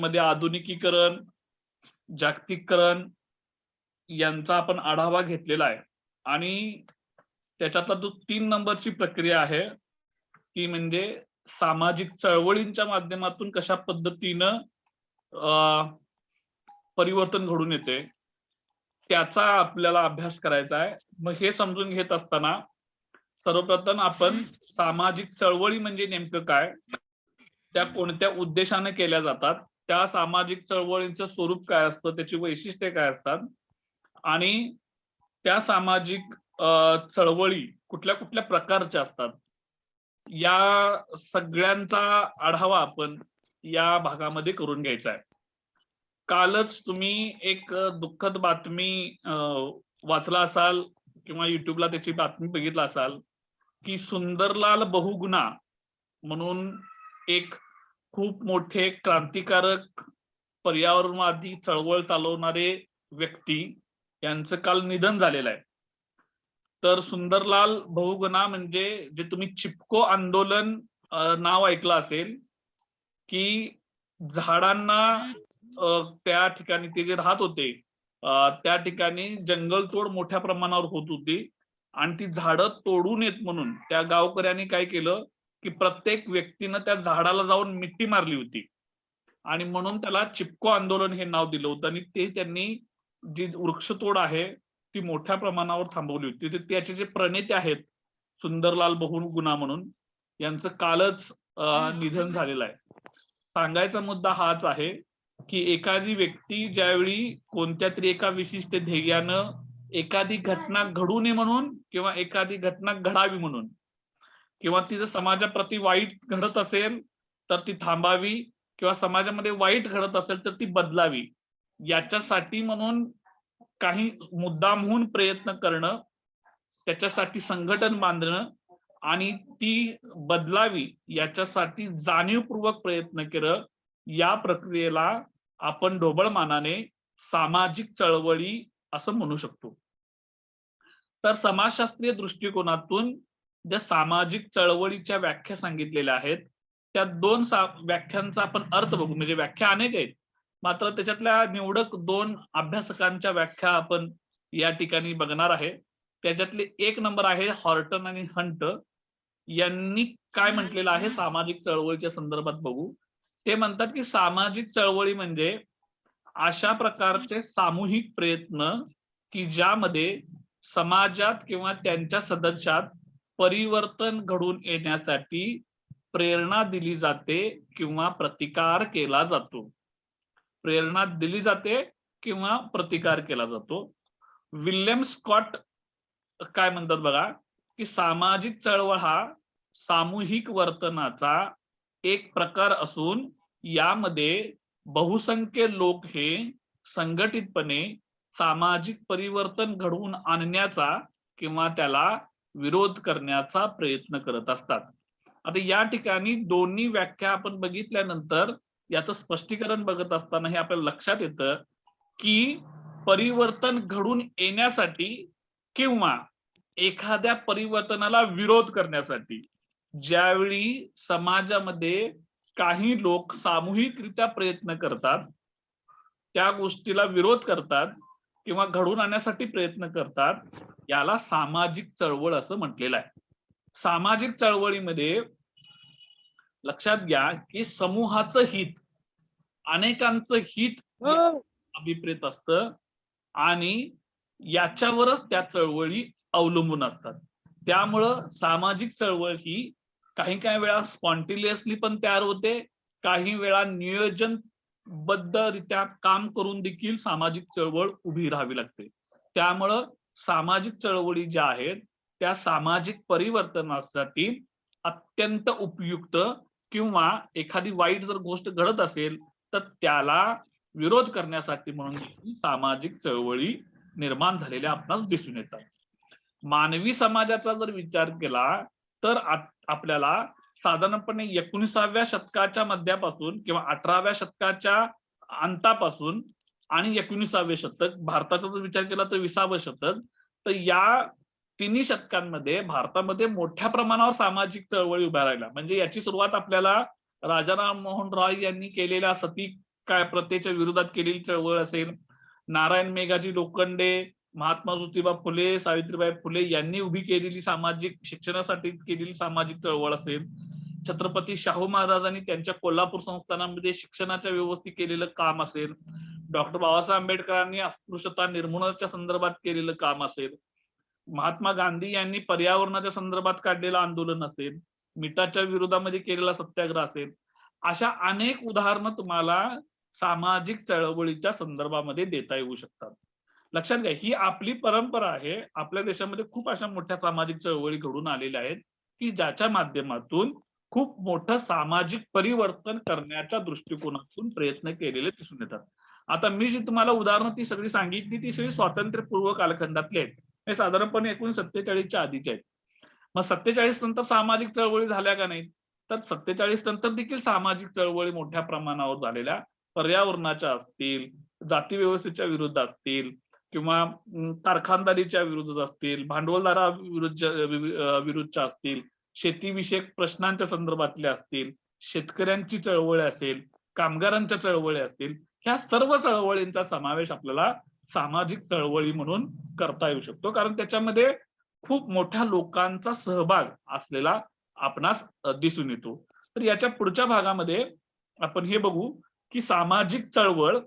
त्यामध्ये आधुनिकीकरण, जागतिकीकरण यांचा आपण आढावा घेतलेला आहे आणि त्याच्यातला जो 3 नंबरची प्रक्रिया आहे ती म्हणजे सामाजिक चळवळींच्या माध्यमातून कशा पद्धतीनं परिवर्तन घडून येते त्याचा आपल्याला अभ्यास करायचा आहे। मग हे समजून घेत असताना सर्वप्रथम आपण सामाजिक चळवळी म्हणजे नेमकं काय, त्या कोणत्या उद्देशाने केल्या जातात, त्या सामाजिक चळवळींचं स्वरूप काय असतं, त्याची वैशिष्ट्ये काय असतात आणि त्या सामाजिक चळवळी कुठल्या कुठल्या प्रकारच्या असतात, या सगळ्यांचा आढावा आपण या भागामध्ये करून घ्यायचा आहे। कालच तुम्ही एक दुःखद बातमी वाचला असाल किंवा युट्यूबला त्याची बातमी बघितला असाल की सुंदरलाल बहुगुणा म्हणून एक खूप मोठे क्रांतिकारक पर्यावरणवादी चळवळ चालवणारे व्यक्ती यांचं काल निधन झालेलं आहे। तर सुंदरलाल बहुगुणा म्हणजे जे तुम्ही चिपको आंदोलन नाव ऐकलं असेल की झाडांना त्या ठिकाणी ते जे राहत होते त्या ठिकाणी जंगलतोड मोठ्या प्रमाणावर होत होती आणि ती झाडं तोडू नयेत म्हणून त्या गावकऱ्यांनी काय केलं की प्रत्येक व्यक्तीनं त्या झाडाला जाऊन मिठी मारली होती आणि म्हणून त्याला चिपको आंदोलन हे नाव दिलं होतं आणि ते त्यांनी जी वृक्षतोड आहे ती मोठ्या प्रमाणावर थांबवली होती। तर त्याचे जे प्रणेते आहेत सुंदरलाल बहुगुणा म्हणून यांचं कालच निधन झालेलं आहे। सांगायचा मुद्दा हाच आहे की एखादी व्यक्ती ज्यावेळी कोणत्या तरी एका विशिष्ट ध्येयानं एखादी घटना घडू नये म्हणून किंवा एखादी घटना घडावी म्हणून किंवा ती जर समाजाप्रती वाईट घडत असेल तर ती थांबावी किंवा समाजामध्ये वाईट घडत असेल तर ती बदलावी, याच्यासाठी म्हणून काही मुद्दामहून प्रयत्न करणं, त्याच्यासाठी संघटन बांधणं आणि ती बदलावी याच्यासाठी जाणीवपूर्वक प्रयत्न केलं, या प्रक्रियेला आपण ढोबळमानाने सामाजिक चळवळी असं म्हणू शकतो। तर समाजशास्त्रीय दृष्टिकोनातून ज्या सामाजिक चळवळीच्या व्याख्या सांगितलेल्या आहेत त्या 2 व्याख्यांचा आपण अर्थ बघू। म्हणजे व्याख्या अनेक आहेत मात्र त्याच्यातल्या निवडक 2 अभ्यासकांच्या व्याख्या आपण या ठिकाणी बघणार आहे। त्याच्यातले एक नंबर आहे हॉर्टन आणि हंट यांनी काय म्हटलेलं आहे सामाजिक चळवळीच्या संदर्भात बघू। ते म्हणतात की सामाजिक चळवळी म्हणजे अशा प्रकारचे सामूहिक प्रयत्न की ज्यामध्ये समाजात किंवा त्यांच्या सदस्यात परिवर्तन घडून येण्यासाठी प्रेरणा दिली जाते किंवा प्रतिकार केला जातो। प्रेरणा दिली जाते किंवा प्रतिकार केला जातो। विल्यम स्कॉट काय म्हणतात बघा की सामाजिक चळवळ हा सामूहिक वर्तनाचा एक प्रकार असून यामध्ये बहुसंख्य लोक हे संघटितपणे सामाजिक परिवर्तन घडवून आणण्याचा किंवा त्याला विरोध करण्याचा प्रयत्न करत असतात। आता या ठिकाणी दोन्ही व्याख्या आपण बघितल्यानंतर याचं स्पष्टीकरण बघत असताना हे आपल्याला लक्षात येतं की परिवर्तन घडून येण्यासाठी किंवा एखाद्या परिवर्तनाला विरोध करण्यासाठी ज्यावेळी समाजामध्ये काही लोक सामूहिकरित्या प्रयत्न करतात, त्या गोष्टीला विरोध करतात किंवा घडवून आणण्यासाठी प्रयत्न करतात, याला सामाजिक चळवळ असं म्हटलेलं आहे। सामाजिक चळवळीमध्ये लक्षात घ्या की समूहाचं हित, अनेकांचं हित अभिप्रेत असतं आणि याच्यावरच त्या चळवळी अवलंबून असतात। त्यामुळं सामाजिक चळवळ ही काही वेळा स्पॉन्टेनियसली पण तयार होते, काही वेळा नियोजनबद्धरित्या काम करून देखील सामाजिक चळवळ उभी राहावी लागते। त्यामुळं सामाजिक चळवळी ज्या आहेत त्या सामाजिक परिवर्तनासाठी अत्यंत उपयुक्त किंवा एखादी वाईट जर गोष्ट घडत असेल तर त्याला विरोध करण्यासाठी म्हणून सामाजिक चळवळी निर्माण झालेल्या आपणास दिसून येतात। मानवी समाजाचा जर विचार केला तर आपल्याला साधारणपणे 19व्या शतकाच्या मध्यापासून किंवा 18व्या शतकाच्या अंतापासून आणि 19वे शतक, भारताचा जर विचार केला तर 20वे शतक, तर या तिन्ही शतकांमध्ये भारतामध्ये मोठ्या प्रमाणावर सामाजिक चळवळी उभ्या राहिल्या। म्हणजे याची सुरुवात आपल्याला राजा राम मोहन रॉय यांनी केलेल्या सती काय प्रथेच्या विरोधात केलेली चळवळ असेल, नारायण मेघाजी लोखंडे, महात्मा ज्योतिबा फुले, सावित्रीबाई फुले यांनी उभी केलेली सामाजिक शिक्षणासाठी केलेली सामाजिक चळवळ असेल, छत्रपती शाहू महाराजांनी त्यांच्या कोल्हापूर संस्थानामध्ये शिक्षणाच्या व्यवस्थित केलेलं काम असेल, डॉक्टर बाबासाहेब आंबेडकरांनी अस्पृश्यता निर्मूलनाच्या संदर्भात केलेलं काम असेल, महात्मा गांधी यांनी पर्यावरणाच्या संदर्भात काढलेलं आंदोलन असेल, मिठाच्या विरोधामध्ये केलेला सत्याग्रह असेल, अशा अनेक उदाहरणं तुम्हाला सामाजिक चळवळीच्या संदर्भामध्ये देता येऊ शकतात. लक्षात घ्या, ही आपली परंपरा आहे. आपल्या देशामध्ये खूप अशा मोठ्या सामाजिक चळवळी घडून आलेल्या आहेत की ज्याच्या माध्यमातून खूप मोठं सामाजिक परिवर्तन करण्याच्या दृष्टिकोनातून प्रयत्न केलेले दिसून येतात. आता मी जी तुम्हाला उदाहरणं ती सगळी सांगितली ती सगळी स्वातंत्र्यपूर्व कालखंडातली आहेत. हे साधारणपणे 1947च्या आधीचे आहेत. मग 47 नंतर सामाजिक चळवळी झाल्या का नाही? तर 47 नंतर देखील सामाजिक चळवळी मोठ्या प्रमाणावर झालेल्या, पर्यावरणाच्या असतील, जाती व्यवस्थेच्या विरुद्ध असतील किंवा कारखानदारीच्या विरुद्ध असतील, भांडवलदारा विरुद्धच्या असतील, शेतीविषयक प्रश्नांच्या संदर्भातल्या असतील, शेतकऱ्यांची चळवळ असेल, कामगारांच्या चळवळी असतील, ह्या सर्व चळवळींचा समावेश आपल्याला सामाजिक चळवळी म्हणून करता येऊ शकतो, कारण त्याच्यामध्ये खूप मोठ्या लोकांचा सहभाग असलेला आपणास दिसून येतो. तर याच्या पुढच्या भागामध्ये आपण हे बघू की सामाजिक चळवळ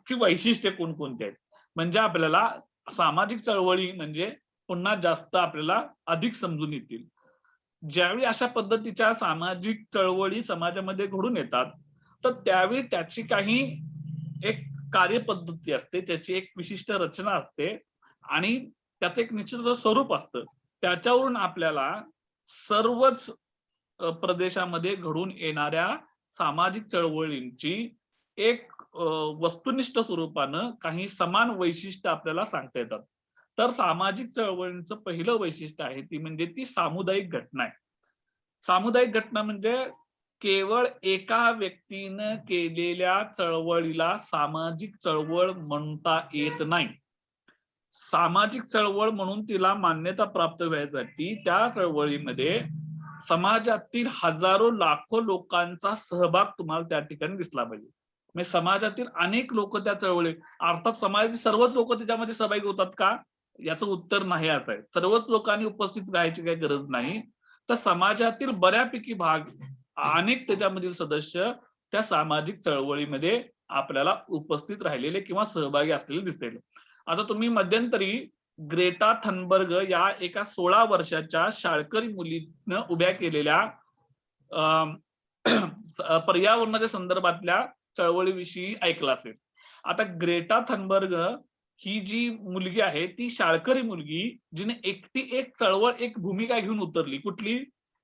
ची वैशिष्ट्ये कोणकोणती आहेत. म्हणजे आपल्याला सामाजिक चळवळी म्हणजे पुन्हा जास्त आपल्याला अधिक समजून येतील. ज्यावेळी अशा पद्धतीच्या सामाजिक चळवळी समाजामध्ये घडून येतात तर त्यावेळी त्याची काही एक कार्यपद्धती असते, त्याची एक विशिष्ट रचना असते आणि त्याचं एक निश्चित स्वरूप असतं. त्याच्यावरून आपल्याला सर्वच प्रदेशामध्ये घडून येणाऱ्या सामाजिक चळवळींची एक वस्तुनिष्ठ स्वरूपानं काही समान वैशिष्ट्य आपल्याला सांगता येतात. तर सामाजिक चळवळींचं पहिलं वैशिष्ट्य आहे ती म्हणजे ती सामुदायिक घटना आहे. सामुदायिक घटना म्हणजे केवळ एका व्यक्तीनं केलेल्या चळवळीला सामाजिक चळवळ म्हणता येत नाही. सामाजिक चळवळ म्हणून तिला मान्यता प्राप्त व्हायसाठी त्या चळवळीमध्ये समाजातील हजारो लाखो लोकांचा सहभाग तुम्हाला त्या ठिकाणी दिसला पाहिजे. म्हणजे समाजातील अनेक लोक त्या चळवळी, अर्थात समाजातील सर्वच लोक त्याच्यामध्ये सहभागी होतात का, याचं उत्तर नाही असं आहे. सर्वच लोकांनी उपस्थित राहायची काही गरज नाही. तर समाजातील बऱ्यापैकी भाग, अनेक त्याच्यामधील सदस्य त्या सामाजिक चळवळीमध्ये आपल्याला उपस्थित राहिलेले किंवा सहभागी असलेले दिसतील. आता तुम्ही मध्यंतरी ग्रेटा थनबर्ग या एका 16 वर्षाच्या शाळकरी मुलीनं उभ्या केलेल्या पर्यावरणाच्या संदर्भातल्या चळवळीविषयी ऐकलं असेल. आता ग्रेटा थनबर्ग ही जी मुलगी आहे ती शाळकरी मुलगी, जिने एकटी एक चळवळ, एक भूमिका घेऊन उतरली. कुठली?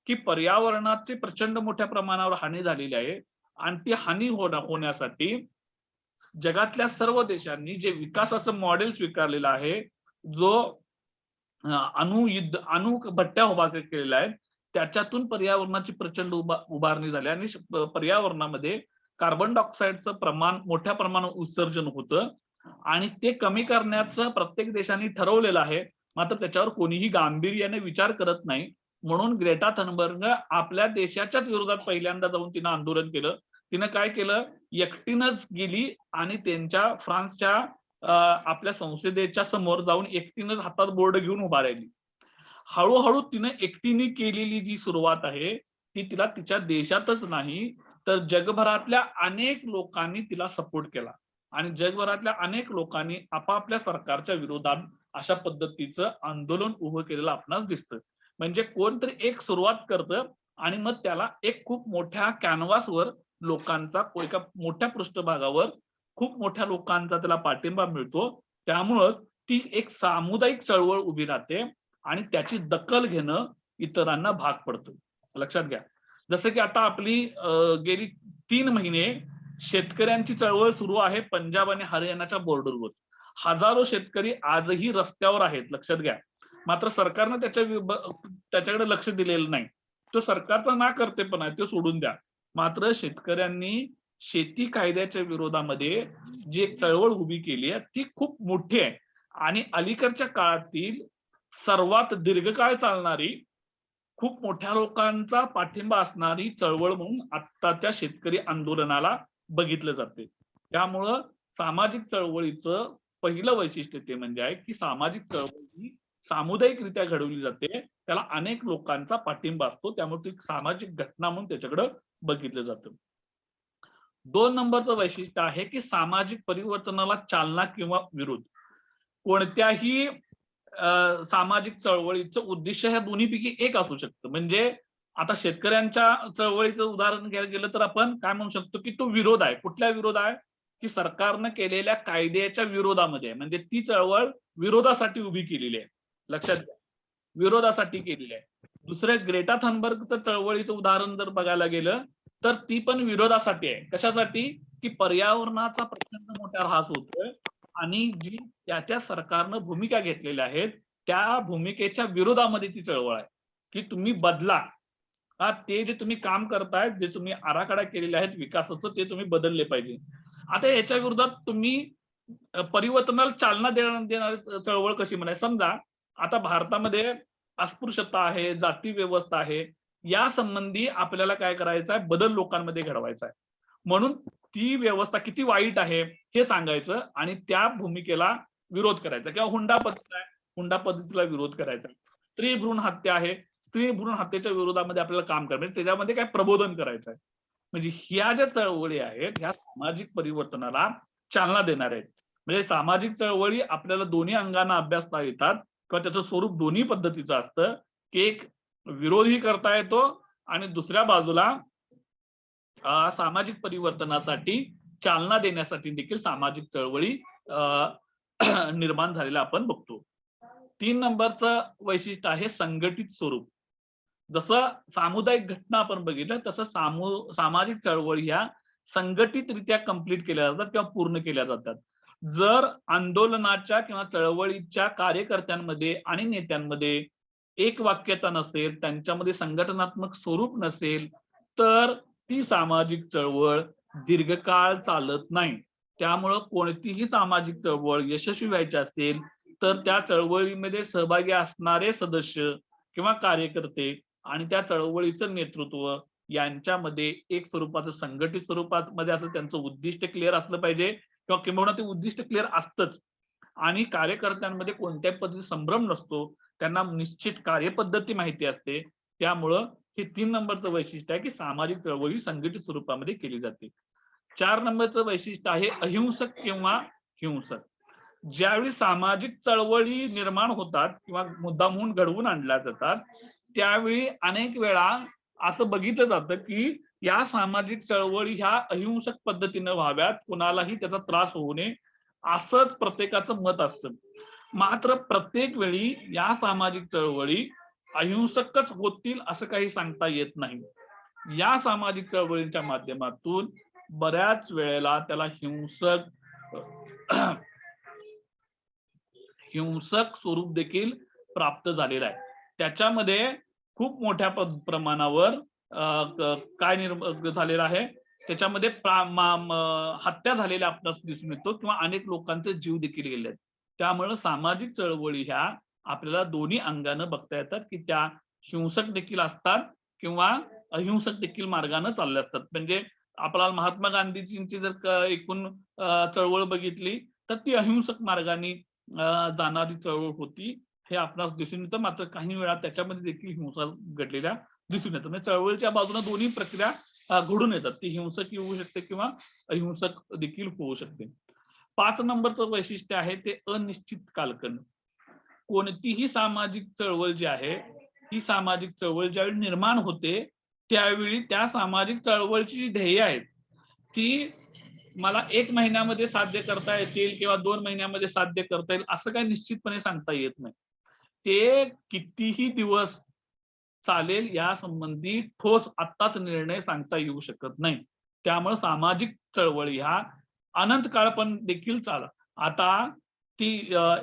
की पर्यावरणाची प्रचंड मोठ्या प्रमाणावर हानी झालेली आहे आणि ती हानी होण्यासाठी जगातल्या सर्व देशांनी जे विकासाचं मॉडेल स्वीकारलेलं आहे, जो अणुभट्ट्या उभा केलेल्या आहेत, त्याच्यातून पर्यावरणाची प्रचंड उभारणी झाली आणि पर्यावरणामध्ये कार्बन डायऑक्साईडचं प्रमाण मोठ्या प्रमाणात उत्सर्जन होतं आणि ते कमी करण्याचं प्रत्येक देशाने ठरवलेलं आहे. मात्र त्याच्यावर कोणीही गांभीर्याने विचार करत नाही. म्हणून ग्रेटा थनबर्ग आपल्या देशाच्याच विरोधात पहिल्यांदा जाऊन तिनं आंदोलन केलं. तिनं काय केलं, एकटीनंच गेली आणि त्यांच्या फ्रान्सच्या आपल्या संसदेच्या समोर जाऊन एकटीनंच हातात बोर्ड घेऊन उभा राहिली. हळूहळू तिनं एकटीने केलेली जी सुरुवात आहे ती तिला तिच्या देशातच नाही तर जगभरातल्या अनेक लोकांनी तिला सपोर्ट केला आणि जगभरातल्या अनेक लोकांनी आपापल्या सरकारच्या विरोधात अशा पद्धतीचं आंदोलन उभं केलेलं आपणास दिसतं. म्हणजे कोणतरी एक सुरुवात करतं आणि मग त्याला एक खूप मोठ्या कॅनव्हासवर लोकांचा, एका मोठ्या पृष्ठभागावर खूप मोठ्या लोकांचा त्याला पाठिंबा मिळतो. त्यामुळं ती एक सामुदायिक चळवळ उभी राहते आणि त्याची दखल घेणं इतरांना भाग पडतं. लक्षात घ्या, जसं की आता आपली गेली 3 महिने शेतकऱ्यांची चळवळ सुरू आहे पंजाब आणि हरियाणाच्या बॉर्डरवर. हजारो शेतकरी आजही रस्त्यावर आहेत. लक्षात घ्या, मात्र सरकारनं त्याच्याकडे लक्ष दिलेलं नाही. तो सरकारचा नाकर्तेपणा आहे, तो सोडून द्या. मात्र शेतकऱ्यांनी शेती कायद्याच्या विरोधामध्ये जी एक चळवळ उभी केली आहे ती खूप मोठी आहे आणि अलीकडच्या काळातील सर्वात दीर्घकाळ चालणारी खूप मोठ्या लोकांचा पाठिंबा असणारी चळवळ म्हणून आत्ताच्या शेतकरी आंदोलनाला बघितलं जाते. त्यामुळं सामाजिक चळवळीचं पहिलं वैशिष्ट्य ते म्हणजे आहे की सामाजिक चळवळ ही सामुदायिकरित्या घडवली जाते. त्याला अनेक लोकांचा पाठिंबा असतो, त्यामुळे ती एक सामाजिक घटना म्हणून त्याच्याकडे बघितलं जातं. 2 नंबरचं वैशिष्ट्य आहे की सामाजिक परिवर्तनाला चालना किंवा विरोध. कोणत्याही सामाजिक चळवळीचं उद्दिष्ट ह्या दोन्हीपैकी एक असू शकतं. म्हणजे आता शेतकऱ्यांच्या चळवळीचं उदाहरण घ्यायला गेलं तर आपण काय म्हणू शकतो की तो विरोध आहे. कुठला विरोध आहे? की सरकारनं केलेल्या कायद्याच्या विरोधामध्ये आहे. म्हणजे ती चळवळ विरोधासाठी उभी केलेली आहे. लक्षात घ्या. विरोधासाठी केलेली आहे. दुसरं ग्रेटा थनबर्गचं चळवळीचं उदाहरण जर बघायला गेलं तर ती पण विरोधासाठी आहे. कशासाठी? की पर्यावरणाचा प्रचंड मोठा ऱ्हास होतोय आणि जी त्या सरकारनं भूमिका घेतलेल्या आहेत त्या भूमिकेच्या विरोधामध्ये ती चळवळ आहे की तुम्ही बदला. ते जे तुम्ही काम करताय, जे तुम्ही आराखडा केलेले आहेत विकासाचं, ते तुम्ही बदलले पाहिजे. आता याच्या विरोधात तुम्ही परिवर्तनाला चालना देणारी चळवळ कशी म्हणायची? समजा आता भारतामध्ये अस्पृश्यता आहे, जाती व्यवस्था आहे, या संबंधी आपल्याला काय करायचं आहे? बदल लोकांमध्ये घडवायचा आहे. म्हणून ती व्यवस्था किती वाईट आहे हे सांगायचं आणि त्या भूमिकेला विरोध करायचा किंवा हुंडा पद्धत आहे, हुंडा पद्धतीला विरोध करायचा. स्त्री भ्रूण हत्या आहे, स्त्री भ्रूण हत्येच्या विरोधामध्ये आपल्याला काम करायचं, म्हणजे त्याच्यामध्ये काय प्रबोधन करायचं आहे. म्हणजे ह्या ज्या चळवळी आहेत ह्या सामाजिक परिवर्तनाला चालना देणार आहेत. म्हणजे सामाजिक चळवळी आपल्याला दोन्ही अंगाने अभ्यासता येतात किंवा त्याचं स्वरूप दोन्ही पद्धतीचं असतं की एक विरोधही करता येतो आणि दुसऱ्या बाजूला सामाजिक परिवर्तनासाठी चालना देण्यासाठी देखील सामाजिक चळवळी निर्माण झालेला आपण बघतो. 3 नंबरचं वैशिष्ट्य आहे संघटित स्वरूप. जसं सामुदायिक घटना आपण बघितलं तसं सामाजिक चळवळी ह्या संघटितरित्या कंप्लीट केल्या जातात किंवा पूर्ण केल्या जातात. जर आंदोलनाच्या किंवा चळवळीच्या कार्यकर्त्यांमध्ये आणि नेत्यांमध्ये एक वाक्यता नसेल, त्यांच्यामध्ये संघटनात्मक स्वरूप नसेल, तर ती सामाजिक चळवळ दीर्घकाळ चालत नाही. त्यामुळं कोणतीही सामाजिक चळवळ यशस्वी व्हायची असेल, तर त्या चळवळीमध्ये सहभागी असणारे सदस्य किंवा कार्यकर्ते आणि त्या चळवळीचं नेतृत्व यांच्यामध्ये एक स्वरूपाचं संघटित स्वरूपामध्ये असं त्यांचं उद्दिष्ट क्लिअर असलं पाहिजे किंवा किंबहुना ते उद्दिष्ट क्लिअर असतंच आणि कार्यकर्त्यांमध्ये कोणत्याही पद्धतीचा संभ्रम नसतो. त्यांना निश्चित कार्यपद्धती माहिती असते. त्यामुळं हे 3 नंबरचं वैशिष्ट्य आहे की सामाजिक चळवळी संघटित स्वरूपामध्ये केली जाते. 4 नंबरचं वैशिष्ट्य आहे अहिंसक किंवा हिंसक. ज्यावेळी सामाजिक चळवळी निर्माण होतात किंवा मुद्दामहून घडवून आणल्या जातात, त्यावेळी अनेक वेळा असं बघितलं जातं की या सामाजिक चळवळी ह्या अहिंसक पद्धतीने व्हाव्यात, कुणालाही त्याचा त्रास होऊ नये, असंच प्रत्येकाचं मत असतं. मात्र प्रत्येक वेळी या सामाजिक चळवळी अहिंसकच होतील असं काही सांगता येत नाही. या सामाजिक चळवळींच्या माध्यमातून बऱ्याच वेळेला त्याला हिंसक स्वरूप देखील प्राप्त झालेलं आहे. त्याच्यामध्ये खूप मोठ्या प्रमाणावर काय झालेलं आहे, त्याच्यामध्ये हत्या झालेल्या आपल्याला दिसून येतो किंवा अनेक लोकांचे जीव देखील गेले आहेत. त्यामुळे सामाजिक चळवळी ह्या आपल्याला दोन्ही अंगानं बघता येतात की त्या हिंसक देखील असतात किंवा अहिंसक देखील मार्गाने चालल्या असतात. म्हणजे आपल्याला महात्मा गांधीजींची जर एकूण चळवळ बघितली तर ती अहिंसक मार्गाने जाणारी चळवळ होती हे आपणास दिसून येतं. मात्र काही वेळा त्याच्यामध्ये देखील हिंसा घडलेल्या दिसून येतात. म्हणजे चळवळीच्या बाजूने दोन्ही प्रक्रिया घडून येतात. ती हिंसक होऊ शकते किंवा अहिंसक देखील होऊ शकते. 5 नंबरचं वैशिष्ट्य आहे ते अनिश्चित कालखंड. कोणतीही सामाजिक चळवळ जी आहे ही सामाजिक चळवळ ज्यावेळी निर्माण होते त्यावेळी त्या सामाजिक चळवळीची जी ध्येय आहेत ती मला 1 महिन्यामध्ये साध्य करता येतील किंवा 2 महिन्यामध्ये साध्य करता येईल असं काही निश्चितपणे सांगता येत नाही. ते कितीही दिवस चालेल या संबंधी ठोस आत्ताच निर्णय सांगता येऊ शकत नाही. त्यामुळे सामाजिक चळवळी ह्या अनंत काळ पण देखील आता ती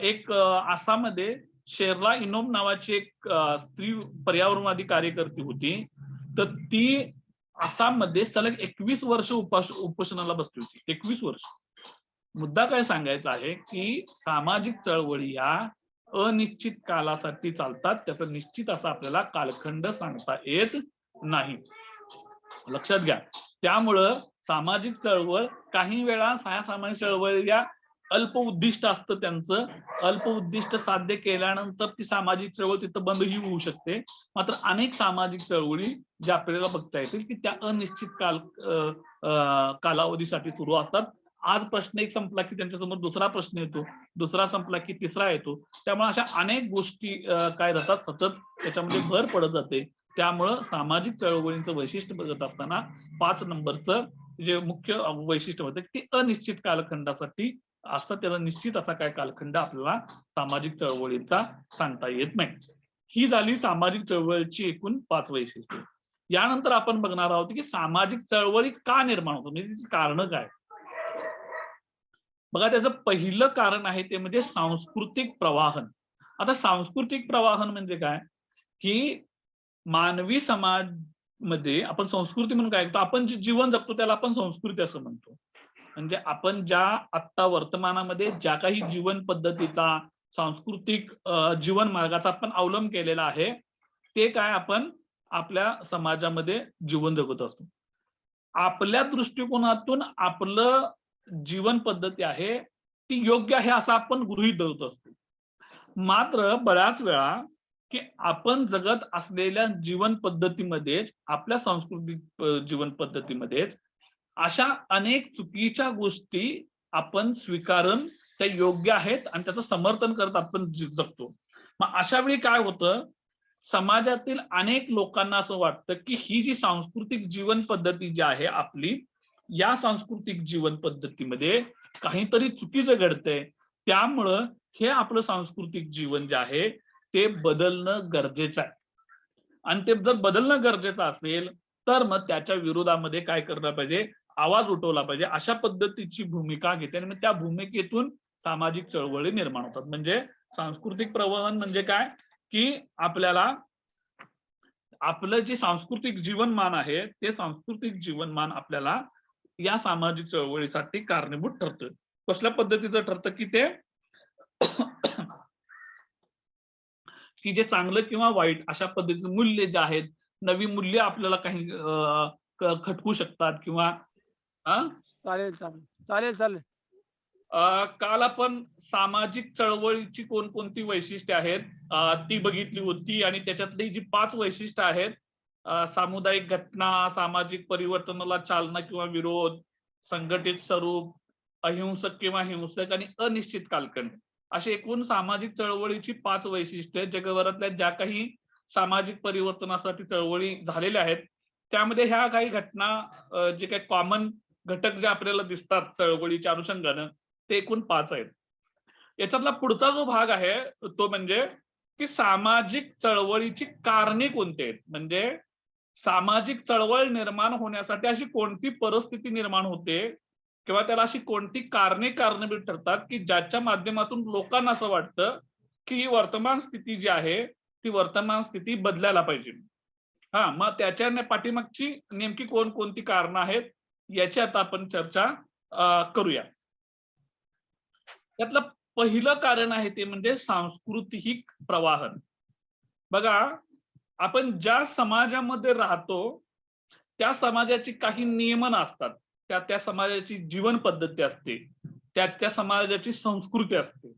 एक आसाममध्ये शेरला इनोम नावाची एक स्त्री पर्यावरणवादी कार्यकर्ती होती. तर ती आसाममध्ये सलग 21 वर्ष उपोषणाला बसली होती. 21 वर्ष. मुद्दा काय सांगायचा आहे की सामाजिक चळवळी या अनिश्चित कालासाठी चालतात, त्याचा निश्चित असा आपल्याला कालखंड सांगता येत नाही. लक्षात घ्या. त्यामुळं सामाजिक चळवळ काही वेळा सामाजिक चळवळ या अल्प उद्दिष्ट असतं त्यांचं, अल्प उद्दिष्ट साध्य केल्यानंतर ती सामाजिक चळवळ तिथं बंदही होऊ शकते. मात्र अनेक सामाजिक चळवळी ज्या आपल्याला बघता येतील की त्या अनिश्चित कालावधीसाठी सुरू असतात. आज प्रश्न एक संपला की त्यांच्यासमोर दुसरा प्रश्न येतो, दुसरा संपला की तिसरा येतो. त्यामुळे अशा अनेक गोष्टी काय जातात, सतत त्याच्यामध्ये भर पडत जाते. त्यामुळं सामाजिक चळवळींचं वैशिष्ट्य बघत असताना 5 नंबरचं जे मुख्य वैशिष्ट्य होतं ते अनिश्चित कालखंडासाठी असतात. त्याला निश्चित असा काय कालखंड आपल्याला सामाजिक चळवळीचा सांगता येत नाही. ही झाली सामाजिक चळवळीची एकूण 5 वैशिष्ट्ये. यानंतर आपण बघणार आहोत की सामाजिक चळवळी का निर्माण होतात, म्हणजे त्याची कारण काय. बघा, त्याचं पहिलं कारण आहे ते म्हणजे सांस्कृतिक प्रवाहन. आता सांस्कृतिक प्रवाहन म्हणजे काय, की मानवी समाज मध्ये आपण संस्कृती म्हणून काय, आपण जे जीवन जगतो त्याला आपण संस्कृती असं म्हणतो. म्हणजे आपण ज्या आत्ता वर्तमानामध्ये ज्या काही जीवन पद्धतीचा, सांस्कृतिक जीवन मार्गाचा आपण अवलंब केलेला आहे, ते काय आपण आपल्या समाजामध्ये जीवन जगत असतो. आपल्या दृष्टिकोनातून आपलं जीवन पद्धती आहे ती योग्य आहे असं आपण गृहीत धरत असतो. मात्र बऱ्याच वेळा की आपण जगत असलेल्या जीवन पद्धतीमध्ये, आपल्या सांस्कृतिक जीवन पद्धतीमध्येच अशा अनेक चुकीच्या गोष्टी आपण स्वीकारून त्या योग्य आहेत आणि त्याचं समर्थन करत आपण जगतो. मग अशा वेळी काय होतं, समाजातील अनेक लोकांना असं वाटतं की ही जी सांस्कृतिक जीवन पद्धती जी आहे आपली, या सांस्कृतिक जीवन पद्धतीमध्ये काहीतरी चुकीचं घडतंय. त्यामुळं हे आपलं सांस्कृतिक जीवन जे आहे ते बदलणं गरजेचं आहे. आणि ते जर बदलणं गरजेचं असेल तर मग त्याच्या विरोधामध्ये काय करायला पाहिजे, आवाज उठवला पाहिजे. अशा पद्धतीची भूमिका घेते आणि त्या भूमिकेतून सामाजिक चळवळी निर्माण होतात. म्हणजे सांस्कृतिक प्रवहन म्हणजे काय, की आपल्याला आपलं जे सांस्कृतिक जीवनमान आहे ते सांस्कृतिक जीवनमान आपल्याला या सामाजिक चळवळीसाठी कारणीभूत ठरतं. कसल्या पद्धतीचं ठरतं, की ते की जे चांगलं किंवा वाईट अशा पद्धतीचे मूल्य जे आहेत, नवी मूल्य आपल्याला काही खटकू शकतात किंवा चालेल चालेल चालेल चालेल. काल आपण सामाजिक चळवळीची कोणकोणती वैशिष्ट्ये आहेत ती बघितली होती आणि त्याच्यातली जी 5 वैशिष्ट्य आहेत, सामुदायिक घटना, सामाजिक परिवर्तनाला चालना किंवा विरोध, संघटित स्वरूप, अहिंसक किंवा हिंसक आणि अनिश्चित कालखंड, अशी एकूण सामाजिक चळवळीची 5 वैशिष्ट्ये जगभरातल्या ज्या काही सामाजिक परिवर्तनासाठी चळवळी झालेल्या आहेत त्यामध्ये ह्या काही घटना जे काही कॉमन घटक जे आपल्याला दिसतात चळवळीच्या अनुषंगानं ते एकूण 5 आहेत. याच्यातला पुढचा जो भाग आहे तो म्हणजे की सामाजिक चळवळीची कारणे कोणती आहेत, म्हणजे सामाजिक चळवळ निर्माण होण्यासाठी अशी कोणती परिस्थिती निर्माण होते किंवा त्याला अशी कोणती कारणे कारणीभूत ठरतात की ज्याच्या माध्यमातून लोकांना असं वाटतं की ही वर्तमान स्थिती जी आहे ती वर्तमान स्थिती बदलायला पाहिजे. मग त्याच्या पाठीमागची नेमकी कोणकोणती कारणं आहेत याच्यात आपण चर्चा करूया. त्यातलं पहिलं कारण आहे ते म्हणजे सांस्कृतिक प्रवाहन. बघा, आपण ज्या समाजामध्ये राहतो त्या समाजाची काही नियमन असतात, त्या समाजाची जीवन पद्धती असते, त्या समाजाची संस्कृती असते.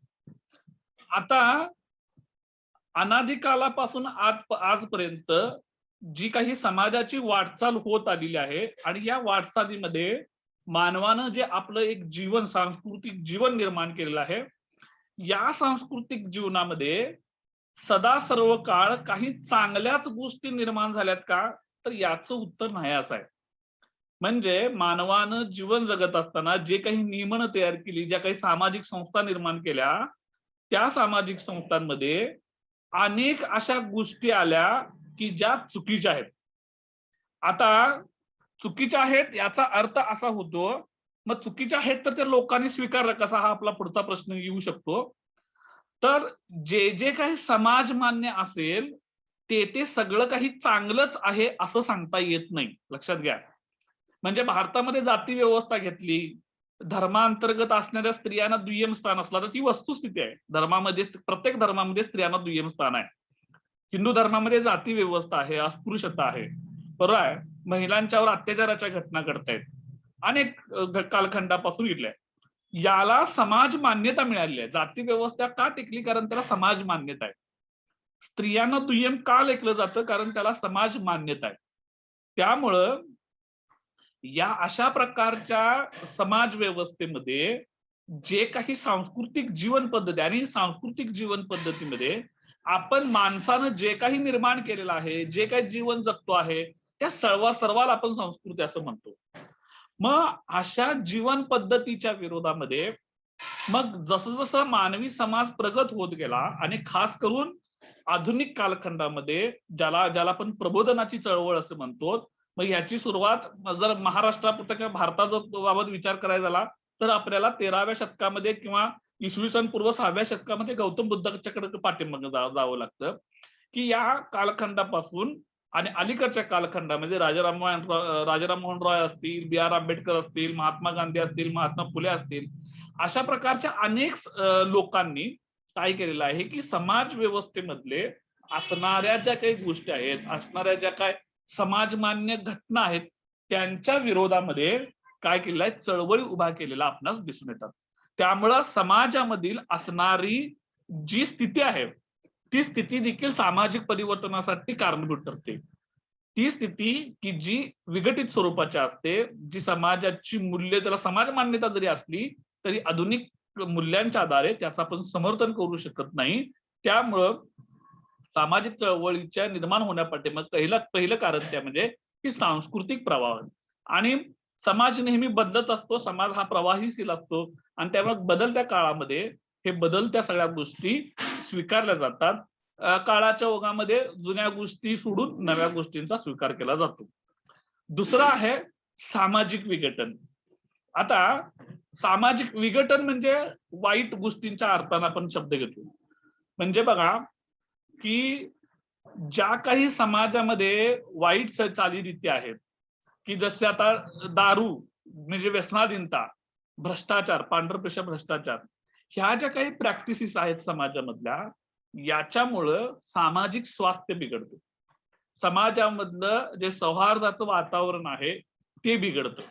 आता अनादिकालापासून आजपर्यंत जी काही समाजाची वाटचाल होत आलेली आहे आणि या वाटचालीमध्ये मानवानं जे आपलं एक जीवन, सांस्कृतिक जीवन निर्माण केलेलं आहे, या सांस्कृतिक जीवनामध्ये सदा सर्व काळ काही चांगल्याच गोष्टी निर्माण झाल्यात का, तर याचं उत्तर नाही असं आहे. म्हणजे मानवानं जीवन जगत असताना जे काही नियमन तयार केली, ज्या काही सामाजिक संस्था निर्माण केल्या, त्या सामाजिक संस्थांमध्ये अनेक अशा गोष्टी आल्या की ज्या चुकीच्या आहेत. आता चुकीच्या आहेत याचा अर्थ असा होतो, मग चुकीच्या आहेत तर त्या लोकांनी स्वीकारलं कसा, हा आपला पुढचा प्रश्न येऊ शकतो. तर जे जे काही समाज मान्य असेल ते सगळं काही चांगलंच आहे असं सांगता येत नाही. लक्षात घ्या. म्हणजे भारतामध्ये जाती व्यवस्था घेतली धर्मांतर्गत असणाऱ्या स्त्रियांना दुय्यम स्थान असला तर ती वस्तुस्थिती आहे. धर्मामध्ये प्रत्येक धर्मामध्ये स्त्रियांना दुय्यम स्थान आहे. हिंदू धर्मामध्ये जाती व्यवस्था आहे, अस्पृश्यता आहे, बरोबर आहे. महिलांच्यावर अत्याचाराच्या घटना घडतायत अनेक कालखंडापासून इथल्या. याला समाज मान्यता मिळाली आहे. जाती व्यवस्था का टिकली? कारण त्याला समाज मान्यता आहे. स्त्रियांना दुय्यम का लेखलं जातं? कारण त्याला समाज मान्यता आहे. त्यामुळं या अशा प्रकारच्या समाज व्यवस्थेमध्ये जे काही सांस्कृतिक जीवन पद्धती आणि सांस्कृतिक जीवन पद्धतीमध्ये आपण माणसानं जे काही निर्माण केलेलं आहे, जे काही जीवन जगतो आहे, त्या सर्वाला आपण संस्कृती असं म्हणतो. मग अशा जीवन पद्धतीच्या विरोधामध्ये मग जसं जसं मानवी समाज प्रगत होत गेला आणि खास करून आधुनिक कालखंडामध्ये ज्याला आपण प्रबोधनाची चळवळ असं म्हणतो, मग याची सुरुवात जर महाराष्ट्रापुरता किंवा भारताचा बाबत विचार करायचा झाला तर आपल्याला 13व्या शतकामध्ये किंवा इसवी सन पूर्व 6व्या शतकामध्ये गौतम बुद्धाच्याकडे पाठीमागे जावं लागतं, की या कालखंडापासून आणि अलीकडच्या कालखंडामध्ये राजाराम मोहन रॉय असतील, बी आर आंबेडकर असतील, महात्मा गांधी असतील, महात्मा फुले असतील, अशा प्रकारच्या अनेक लोकांनी काय केलेलं आहे की समाज व्यवस्थेमधले असणाऱ्या ज्या काही गोष्टी आहेत, असणाऱ्या ज्या काय समाजमान्य घटना आहेत, त्यांच्या विरोधामध्ये काय केलेलं आहे, चळवळी उभा केलेला आपणास दिसून येतात. त्यामुळं समाजामधील असणारी जी स्थिती आहे ती स्थिती देखील सामाजिक परिवर्तनासाठी कारणीभूत ठरते. ती स्थिती की जी विघटित स्वरूपाची असते, जी समाजाची मूल्य, त्याला समाज मान्यता जरी असली तरी आधुनिक मूल्यांच्या आधारे त्याचं आपण समर्थन करू शकत नाही. त्यामुळं सामाजिक चळवळीच्या निर्माण होण्यापाठी मग पहिलं कारण त्या म्हणजे की सांस्कृतिक प्रवाह. आणि समाज नेहमी बदलत असतो, समाज हा प्रवाहीशील असतो आणि त्यामुळे बदलत्या काळामध्ये हे बदलत्या सगळ्या गोष्टी स्वीकारल्या जातात. काळाच्या ओघामध्ये जुन्या गोष्टी सोडून नव्या गोष्टींचा स्वीकार केला जातो. दुसरं आहे सामाजिक विघटन. आता सामाजिक विघटन म्हणजे वाईट गोष्टींच्या अर्थाने आपण शब्द घेतो. म्हणजे बघा की ज्या काही समाजामध्ये वाईट चालीरीती आहेत, की जसे आता दारू म्हणजे व्यसनाधीनता, भ्रष्टाचार, पांढरपेशा भ्रष्टाचार, ह्या ज्या काही प्रॅक्टिसेस आहेत समाजामधल्या, याच्यामुळं सामाजिक स्वास्थ्य बिघडतं. समाजामधलं जे सौहार्दाचं वातावरण आहे ते बिघडतं.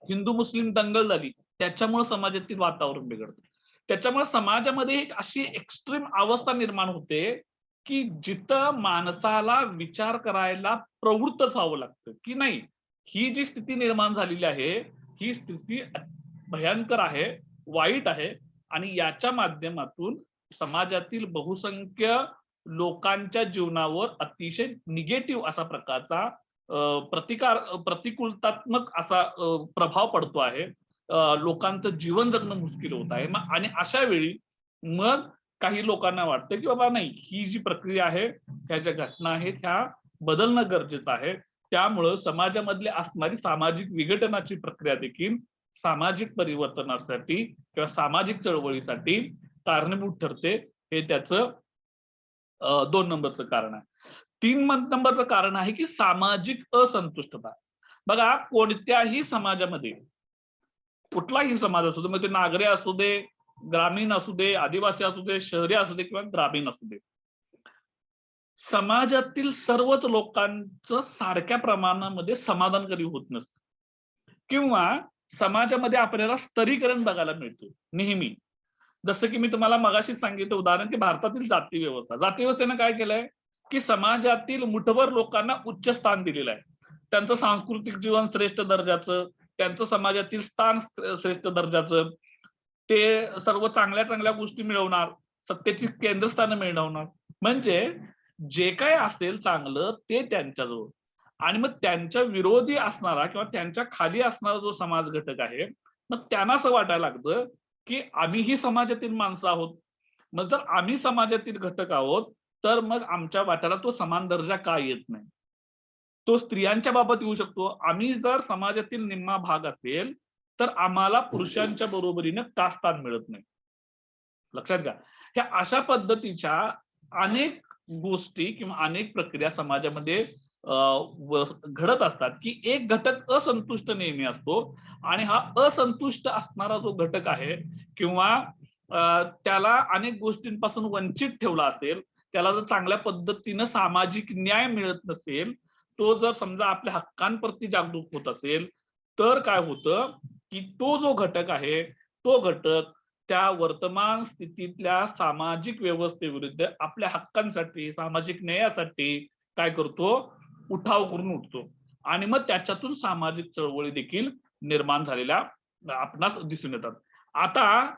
हिंदू मुस्लिम दंगल झाली त्याच्यामुळे समाजातील वातावरण बिघडतं. त्याच्यामुळे समाजामध्ये एक अशी एक्स्ट्रीम अवस्था निर्माण होते की जिथं माणसाला विचार करायला प्रवृत्त व्हावं लागतं की नाही, ही जी स्थिती निर्माण झालेली आहे ही स्थिती भयंकर आहे, वाईट आहे आणि याच्या माध्यमातून समाजातील बहुसंख्य लोकांच्या जीवनावर अतिशय निगेटिव्ह असा प्रकारचा प्रतिकूलतात्मक असा प्रभाव पडतो आहे. लोकांचं जीवन जगणं मुश्किल होत आहे. आणि अशा वेळी मग काही लोकांना वाटतं की बाबा नाही, ही जी प्रक्रिया आहे, ह्या ज्या घटना आहेत ह्या बदलणं गरजेचं आहे. त्यामुळं समाजामधली असणारी सामाजिक विघटनाची प्रक्रिया देखील सामाजिक परिवर्तनासाठी किंवा सामाजिक चळवळीसाठी कारणीभूत ठरते. हे त्याचं 2 नंबरचं कारण आहे. 3 नंबरचं कारण आहे की सामाजिक असंतुष्टता. बघा कोणत्याही समाजामध्ये, कुठलाही समाज असू दे, मग ते नागरी असू दे, ग्रामीण असू दे, आदिवासी असू दे, शहरी असू दे किंवा ग्रामीण असू दे, समाजातील सर्वच लोकांचं सारख्या प्रमाणामध्ये समाधान कधी होत नसतं किंवा समाजामध्ये आपल्याला स्तरीकरण बघायला मिळतं नेहमी. जसं की मी तुम्हाला मगाशी सांगितलं उदाहरण की भारतातील जाती व्यवस्था, जाती व्यवस्थेनं काय केलंय की समाजातील मुठभर लोकांना उच्च स्थान दिलेलं आहे. त्यांचं सांस्कृतिक जीवन श्रेष्ठ दर्जाचं, त्यांचं समाजातील स्थान श्रेष्ठ दर्जाचं, ते सर्व चांगल्या चांगल्या गोष्टी मिळवणार, सत्तेची केंद्रस्थानं मिळवणार, म्हणजे जे काय असेल चांगलं ते त्यांच्याजवळ. आणि मग त्यांच्या विरोधी असणारा किंवा त्यांच्या खाली असणारा जो समाज घटक आहे, मग त्यांना असं वाटायला लागतं की आम्हीही समाजातील माणसं आहोत. मग जर आम्ही समाजातील घटक आहोत तर मग आमच्या वाट्याला तो समान दर्जा का येत नाही? तो स्त्रियांच्या बाबत येऊ शकतो. आम्ही जर समाजातील निम्मा भाग असेल तर आम्हाला पुरुषांच्या बरोबरीने का स्थान मिळत नाही? लक्षात घ्या. ह्या अशा पद्धतीच्या अनेक गोष्टी किंवा अनेक प्रक्रिया समाजामध्ये घडत असतात की एक घटक असंतुष्ट नेहमी असतो आणि हा असंतुष्ट असणारा जो घटक आहे किंवा त्याला अनेक गोष्टींपासून वंचित ठेवला असेल, त्याला जर चांगल्या पद्धतीनं सामाजिक न्याय मिळत नसेल, तो जर समजा आपल्या हक्कांप्रती जागरूक होत असेल, तर काय होतं की तो जो घटक आहे तो घटक त्या वर्तमान स्थितीतल्या सामाजिक व्यवस्थेविरुद्ध आपल्या हक्कांसाठी, सामाजिक न्यायासाठी काय करतो, उठाव करून उठतो आणि मग त्याच्यातून सामाजिक चळवळी देखील निर्माण झालेल्या आपणास दिसून येतात. आता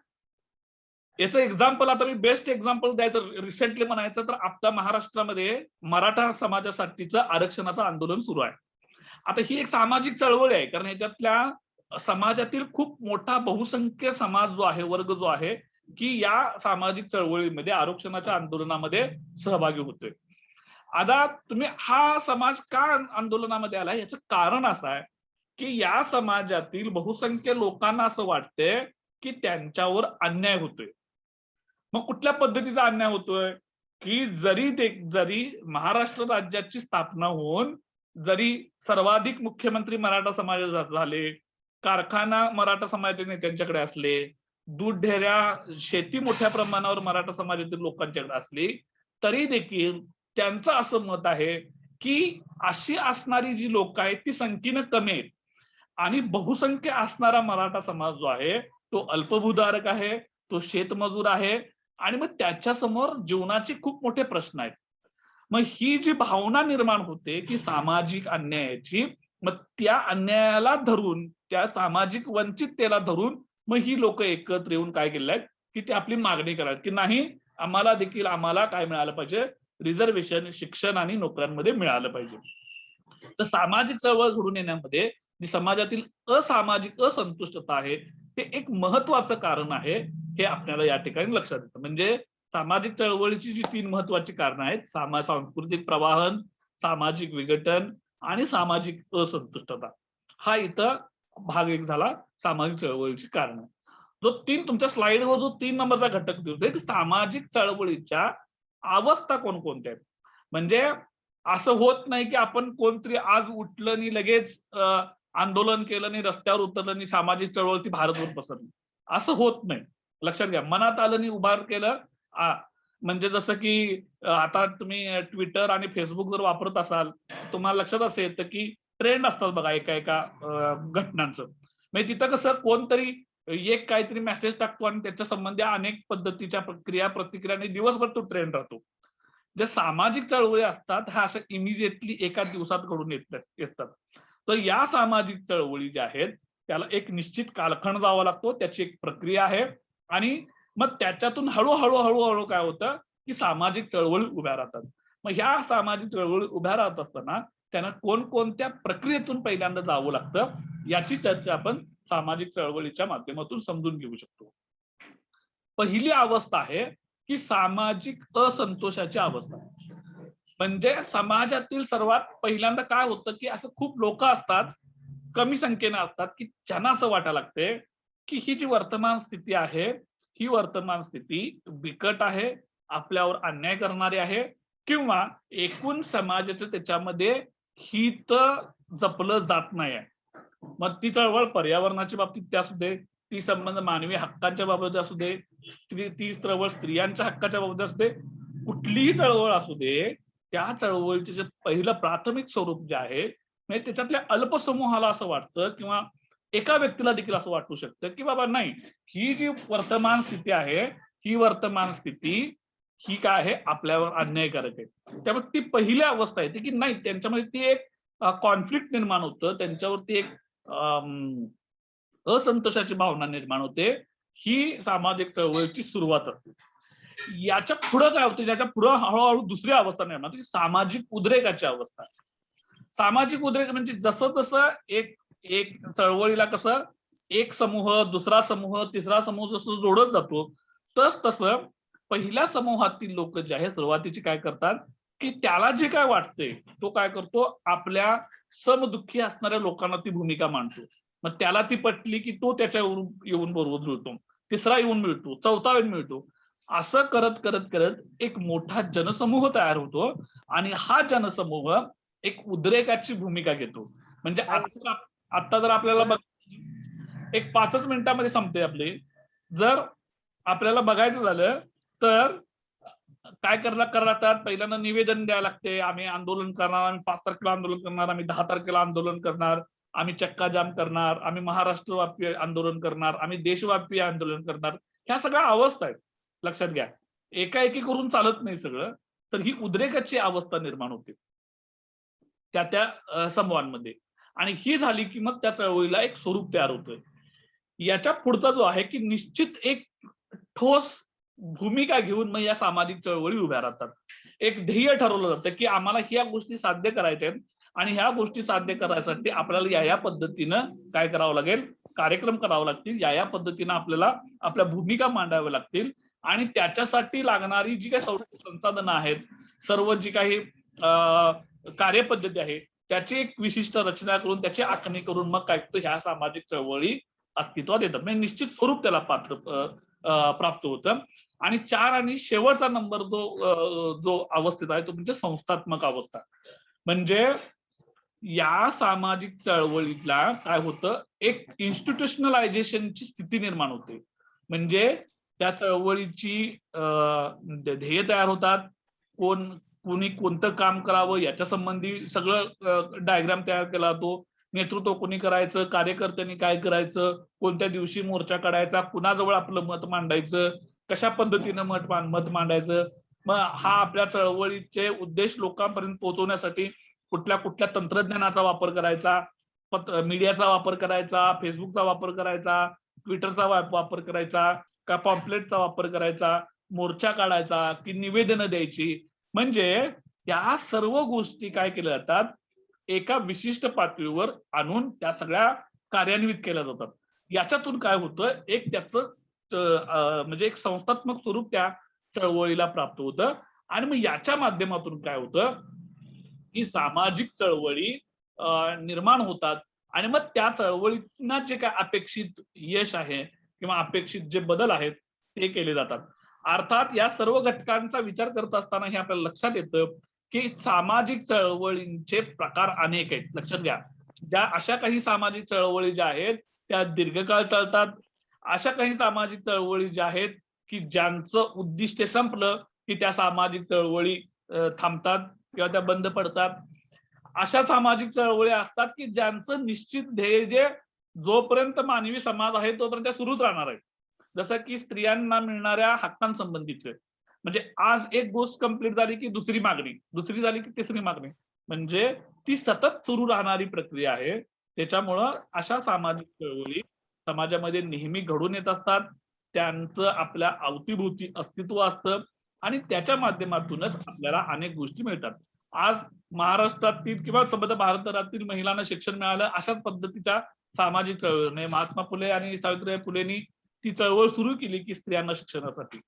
याचं एक्झाम्पल, आता मी बेस्ट एक्झाम्पल द्यायचं रिसेंटली म्हणायचं तर आपल्या महाराष्ट्रामध्ये मराठा समाजासाठीचं आरक्षणाचं आंदोलन सुरू आहे. आता ही एक सामाजिक चळवळ आहे, कारण ह्याच्यातल्या समाजातील खूप मोठा बहुसंख्य समाज जो आहे, वर्ग जो आहे, की या सामाजिक चळवळीमध्ये आरक्षणाच्या आंदोलनामध्ये सहभागी होतोय. आता तुम्ही हा समाज का आंदोलनामध्ये आला, याचं कारण असं आहे की या समाजातील बहुसंख्य लोकांना असं वाटतंय की त्यांच्यावर अन्याय होतोय. मग कुठल्या पद्धतीचा अन्याय होतोय की जरी महाराष्ट्र राज्याची स्थापना होऊन जरी सर्वाधिक मुख्यमंत्री मराठा समाजाचे झाले, कारखाना मराठा समाजातील नेत्यांच्याकडे असले, दूध डेऱ्या, शेती मोठ्या प्रमाणावर मराठा समाजातील लोकांच्याकडे असली, तरी देखील त्यांचं असं मत आहे की अशी असणारी जी लोक आहेत ती संख्येनं कमी आहेत आणि बहुसंख्य असणारा मराठा समाज जो आहे तो अल्पभूधारक आहे, तो शेतमजूर आहे आणि मग त्याच्या समोर जीवनाचे खूप मोठे प्रश्न आहेत. मग ही जी भावना निर्माण होते की सामाजिक अन्यायाची, मग त्या अन्यायाला धरून, त्या सामाजिक वंचिततेला धरून मग ही लोक एकत्र येऊन काय केलेलं आहेत की ते आपली मागणी करायला की नाही, आम्हाला काय मिळालं पाहिजे, रिझर्वेशन शिक्षण आणि नोकऱ्यांमध्ये मिळालं पाहिजे. तर सामाजिक चळवळ घडून येण्यामध्ये जी समाजातील असामाजिक असंतुष्टता आहे ते एक महत्वाचं कारण आहे, हे आपल्याला या ठिकाणी लक्षात येतं. म्हणजे सामाजिक चळवळीची जी 3 महत्वाची कारणं आहेत, सांस्कृतिक प्रवाहन, सामाजिक विघटन आणि सामाजिक असंतुष्टता, हा इथं भाग एक झाला सामाजिक चळवळीची कारण. जो 3 तुमच्या स्लाइडवर जो 3 नंबरचा घटक दिसतोय की सामाजिक चळवळीच्या अवस्था कोणकोणत्या आहेत. म्हणजे असं होत नाही की आपण कोणतरी आज उठलं आणि लगेच आंदोलन केलं आणि रस्त्यावर उतरलं आणि सामाजिक चळवळ ती भारतभर पसरली, असं होत नाही. लक्षात घ्या, मनात आलं आणि उभार केलं. म्हणजे जसं की आता तुम्ही ट्विटर आणि फेसबुक जर वापरत असाल, तुम्हाला लक्षात असं येतं की ट्रेंड असतात बघा एका घटनांचं. म्हणजे तिथं कसं कोणतरी एक काहीतरी मेसेज टाकतो आणि त्याच्या संबंधी अनेक पद्धतीच्या क्रिया प्रतिक्रिया दिवसभर तो ट्रेंड राहतो. ज्या सामाजिक चळवळी असतात ह्या अशा इमिजिएटली एका दिवसात घडून येतात. तर या सामाजिक चळवळी ज्या आहेत त्याला एक निश्चित कालखंड जावा लागतो, त्याची एक प्रक्रिया आहे आणि मग त्याच्यातून हळूहळू काय होतं की सामाजिक चळवळी उभ्या राहतात. मग ह्या सामाजिक चळवळी उभ्या राहत असताना त्यांना कोणकोणत्या प्रक्रियेतून पहिल्यांदा जावं लागतं, याची चर्चा आपण सामाजिक चळवळीच्या माध्यमातून समजून घेऊ शकतो. पहिली अवस्था आहे की सामाजिक असंतोषाची अवस्था. म्हणजे समाजातील सर्वात पहिल्यांदा काय होतं की असं खूप लोक असतात, कमी संख्येने असतात, की ज्यांना असं वाटायला लागते की ही जी वर्तमान स्थिती आहे, ही वर्तमान स्थिती बिकट आहे, आपल्यावर अन्याय करणारी आहे किंवा एकूण समाजाचं त्याच्यामध्ये हित जपलं जात नाही आहे. मग ती चळवळ पर्यावरणाच्या बाबतीत ते असू दे, ती संबंध मानवी हक्कांच्या बाबत असू दे, ती चळवळ स्त्रियांच्या हक्काच्या बाबत असू दे, कुठलीही चळवळ असू दे, त्या चळवळीचे जे पहिलं प्राथमिक स्वरूप जे आहे, म्हणजे त्याच्यातल्या अल्पसमूहाला असं वाटतं किंवा एका व्यक्तीला देखील असं वाटू शकतं की बाबा नाही, ही जी वर्तमान स्थिती आहे, ही वर्तमान स्थिती ही काय आहे, आपल्यावर अन्यायकारक आहे. त्यामुळे ती पहिली अवस्था येते की नाही, त्यांच्यामध्ये ती एक कॉन्फ्लिक्ट निर्माण होतं, त्यांच्यावरती एक असंतोषाची भावना निर्माण होते. ही सामाजिक चळवळीची सुरुवात असते. याच्या पुढे काय होतं, याच्या पुढे हळूहळू दुसरी अवस्था निर्माण होती, सामाजिक उद्रेकाची अवस्था. सामाजिक उद्रेक म्हणजे जसं जसं एक एक चळवळीला कसं एक समूह, दुसरा समूह, तिसरा समूह जसं जोडत जातो, तसं पहिल्या समूहातील लोक जे आहेत सुरुवातीचे काय करतात की त्याला जे काय वाटतंय तो काय करतो, आपल्या समदुःखी असणाऱ्या लोकांना ती भूमिका मांडतो. मग त्याला ती पटली की तो त्याच्यावरून येऊन बरोबर जुळतो, तिसरा येऊन मिळतो, चौथा येऊन मिळतो. असं करत करत करत एक मोठा जनसमूह तयार होतो आणि हा जनसमूह एक उद्रेकाची भूमिका घेतो. म्हणजे आता जर आपल्याला एक 5च मिनिटामध्ये संपते आपली. जर आपल्याला बघायचं झालं तर काय करतात, पहिल्यांदा निवेदन द्यावं लागते. आम्ही आंदोलन करणार, आम्ही 5 तारखेला आंदोलन करणार, आम्ही 10 तारखेला आंदोलन करणार, आम्ही चक्का जाम करणार, आम्ही महाराष्ट्रव्यापी आंदोलन करणार, आम्ही देशव्यापी आंदोलन करणार. ह्या सगळ्या अवस्था आहेत, लक्षात घ्या. एकाएकी करून चालत नाही सगळं. तर ही उद्रेकाची अवस्था निर्माण होते त्या समूहांमध्ये. आणि ही झाली की मग त्या चळवळीला एक स्वरूप तयार होतं. याच्या पुढचा जो आहे की निश्चित एक ठोस भूमिका घेऊन मग या सामाजिक चळवळी उभ्या राहतात. एक ध्येय ठरवलं जातं की आम्हाला ह्या गोष्टी साध्य करायच्या आहेत आणि ह्या गोष्टी साध्य करायसाठी आपल्याला या पद्धतीनं काय करावं लागेल, कार्यक्रम करावे लागतील, या पद्धतीनं आपल्याला आपल्या भूमिका मांडाव्या लागतील. आणि त्याच्यासाठी लागणारी जी काही संसाधनं आहेत, सर्व जी काही कार्यपद्धती आहे, त्याची एक विशिष्ट रचना करून त्याची आखणी करून मग काय ह्या सामाजिक चळवळी अस्तित्वात येतात. म्हणजे निश्चित स्वरूप त्याला प्राप्त होतं. आणि 4 आणि शेवटचा नंबर जो अवस्थेत आहे तो म्हणजे संस्थात्मक अवस्था. म्हणजे या सामाजिक चळवळीला काय होतं, एक इन्स्टिट्यूशनलायझेशनची स्थिती निर्माण होते. म्हणजे त्या चळवळीची ध्येय तयार होतात, कोणी कोणतं काम करावं याच्या संबंधी सगळं डायग्राम तयार केला जातो. नेतृत्व कोणी करायचं, कार्यकर्त्यांनी काय करायचं, कोणत्या दिवशी मोर्चा काढायचा, कुणाजवळ आपलं मत मांडायचं, कशा पद्धतीनं मत मांडायचं. मग हा आपल्या चळवळीचे उद्देश लोकांपर्यंत पोहोचवण्यासाठी कुठल्या तंत्रज्ञानाचा वापर करायचा, मीडियाचा वापर करायचा, फेसबुकचा वापर करायचा, ट्विटरचा वापर करायचा, का पॉम्पलेटचा वापर करायचा, मोर्चा काढायचा की निवेदनं द्यायची. म्हणजे या सर्व गोष्टी काय केल्या जातात, एका विशिष्ट पातळीवर आणून त्या सगळ्या कार्यान्वित केल्या जातात. याच्यातून काय होतं, एक त्याचं म्हणजे एक संस्थात्मक स्वरूप त्या चळवळीला प्राप्त होतं. आणि मग याच्या माध्यमातून काय होतं की सामाजिक चळवळी निर्माण होतात. आणि मग त्या चळवळींना जे काय अपेक्षित यश आहे किंवा अपेक्षित जे बदल आहेत ते केले जातात. अर्थात या सर्व घटकांचा विचार करत असताना हे आपल्याला लक्षात येतं की सामाजिक चळवळींचे प्रकार अनेक आहेत. लक्षात घ्या, ज्या अशा काही सामाजिक चळवळी ज्या आहेत त्या दीर्घकाळ चालतात. अशा काही सामाजिक चळवळी ज्या आहेत की ज्यांचं उद्दिष्ट संपलं की त्या सामाजिक चळवळी थांबतात किंवा त्या बंद पडतात. अशा सामाजिक चळवळी असतात की ज्यांचं निश्चित ध्येय जे जोपर्यंत मानवी समाज आहे तोपर्यंत त्या सुरूच राहणार आहे. जसं की स्त्रियांना मिळणाऱ्या हक्कांसंबंधीचे, म्हणजे आज एक गोष्ट कंप्लीट झाली की दुसरी मागणी, दुसरी झाली की तिसरी मागणी, म्हणजे ती सतत सुरू राहणारी प्रक्रिया आहे. त्याच्यामुळं अशा सामाजिक चळवळी समाजामध्ये नेहमी घडून येत असतात. त्यांचं आपल्या अवतीभोवती अस्तित्व असतं आणि त्याच्या माध्यमातूनच आपल्याला अनेक गोष्टी मिळतात. आज महाराष्ट्रातील किंवा संपूर्ण भारतभरातील महिलांना शिक्षण मिळालं अशाच पद्धतीच्या सामाजिक चळवळीने महात्मा फुले आणि सावित्रीबाई फुलेंनी ती चळवळ सुरू केली की स्त्रियांना शिक्षणासाठी,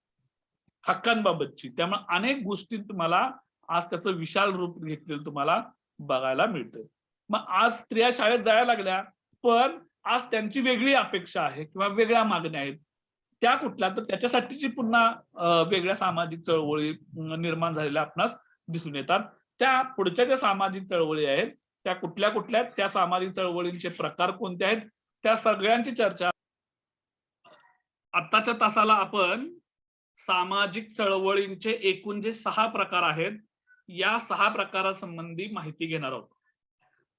हक्कांबाबतची. त्यामुळे अनेक गोष्टी तुम्हाला आज त्याचं विशाल रूप घेतलेलं तुम्हाला बघायला मिळतं. मग आज स्त्रिया शाळेत जायला लागल्या, पण आज त्यांची वेगळी अपेक्षा आहे किंवा वेगळ्या मागण्या आहेत. त्या कुठल्या, तर त्याच्यासाठीची पुन्हा वेगळ्या सामाजिक चळवळी निर्माण झालेल्या आपणास दिसून येतात. त्या पुढच्या ज्या सामाजिक चळवळी आहेत त्या कुठल्या त्या सामाजिक चळवळींचे प्रकार कोणते आहेत त्या सगळ्यांची चर्चा आत्ताच्या तासाला आपण सामाजिक चळवळींचे एकूण जे 6 प्रकार आहेत या 6 प्रकारासंबंधी माहिती घेणार आहोत.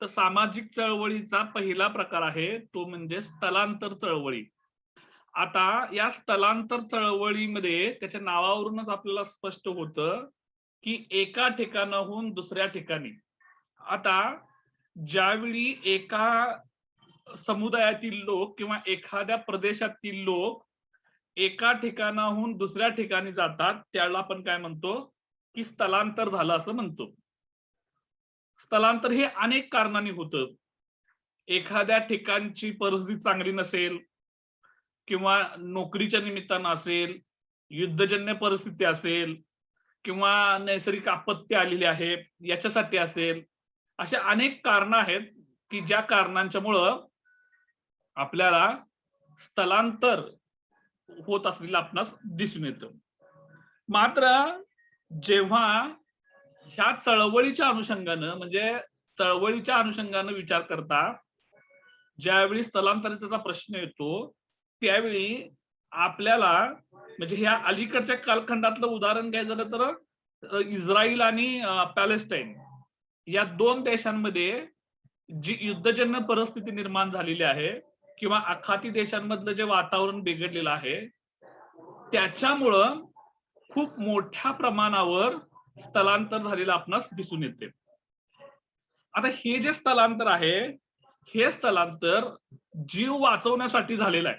तर सामाजिक चळवळीचा पहिला प्रकार आहे तो म्हणजे स्थलांतर चळवळी. आता या स्थलांतर चळवळीमध्ये त्याच्या नावावरूनच आपल्याला स्पष्ट होतं की एका ठिकाणाहून दुसऱ्या ठिकाणी. आता ज्यावेळी एका समुदायातील लोक किंवा एखाद्या प्रदेशातील लोक एका ठिकाणाहून दुसऱ्या ठिकाणी जातात त्याला आपण काय म्हणतो की स्थलांतर झालं असं म्हणतो. स्थलांतर हे अनेक कारणांनी होतं. एखाद्या ठिकाणची परिस्थिती चांगली नसेल किंवा नोकरीच्या निमित्तानं असेल, युद्धजन्य परिस्थिती असेल किंवा नैसर्गिक आपत्ती आलेली आहे याच्यासाठी असेल. असे अनेक कारणं आहेत की ज्या कारणांच्यामुळं आपल्याला स्थलांतर होत असलेलं आपणास दिसून येतं. मात्र जेव्हा ह्या चळवळीच्या अनुषंगानं म्हणजे चळवळीच्या अनुषंगाने विचार करता ज्यावेळी स्थलांतरिताचा प्रश्न येतो त्यावेळी आपल्याला म्हणजे ह्या अलीकडच्या कालखंडातलं उदाहरण घ्यायचं झालं तर इस्रायल आणि पॅलेस्टाईन या दोन देशांमध्ये जी युद्धजन्य परिस्थिती निर्माण झालेली आहे किंवा आखाती देशांमधलं जे वातावरण बिघडलेलं आहे त्याच्यामुळं खूप मोठ्या प्रमाणावर स्थलांतर झालेलं आपणास दिसून येते. आता हे जे स्थलांतर आहे हे स्थलांतर जीव वाचवण्यासाठी झालेलं आहे.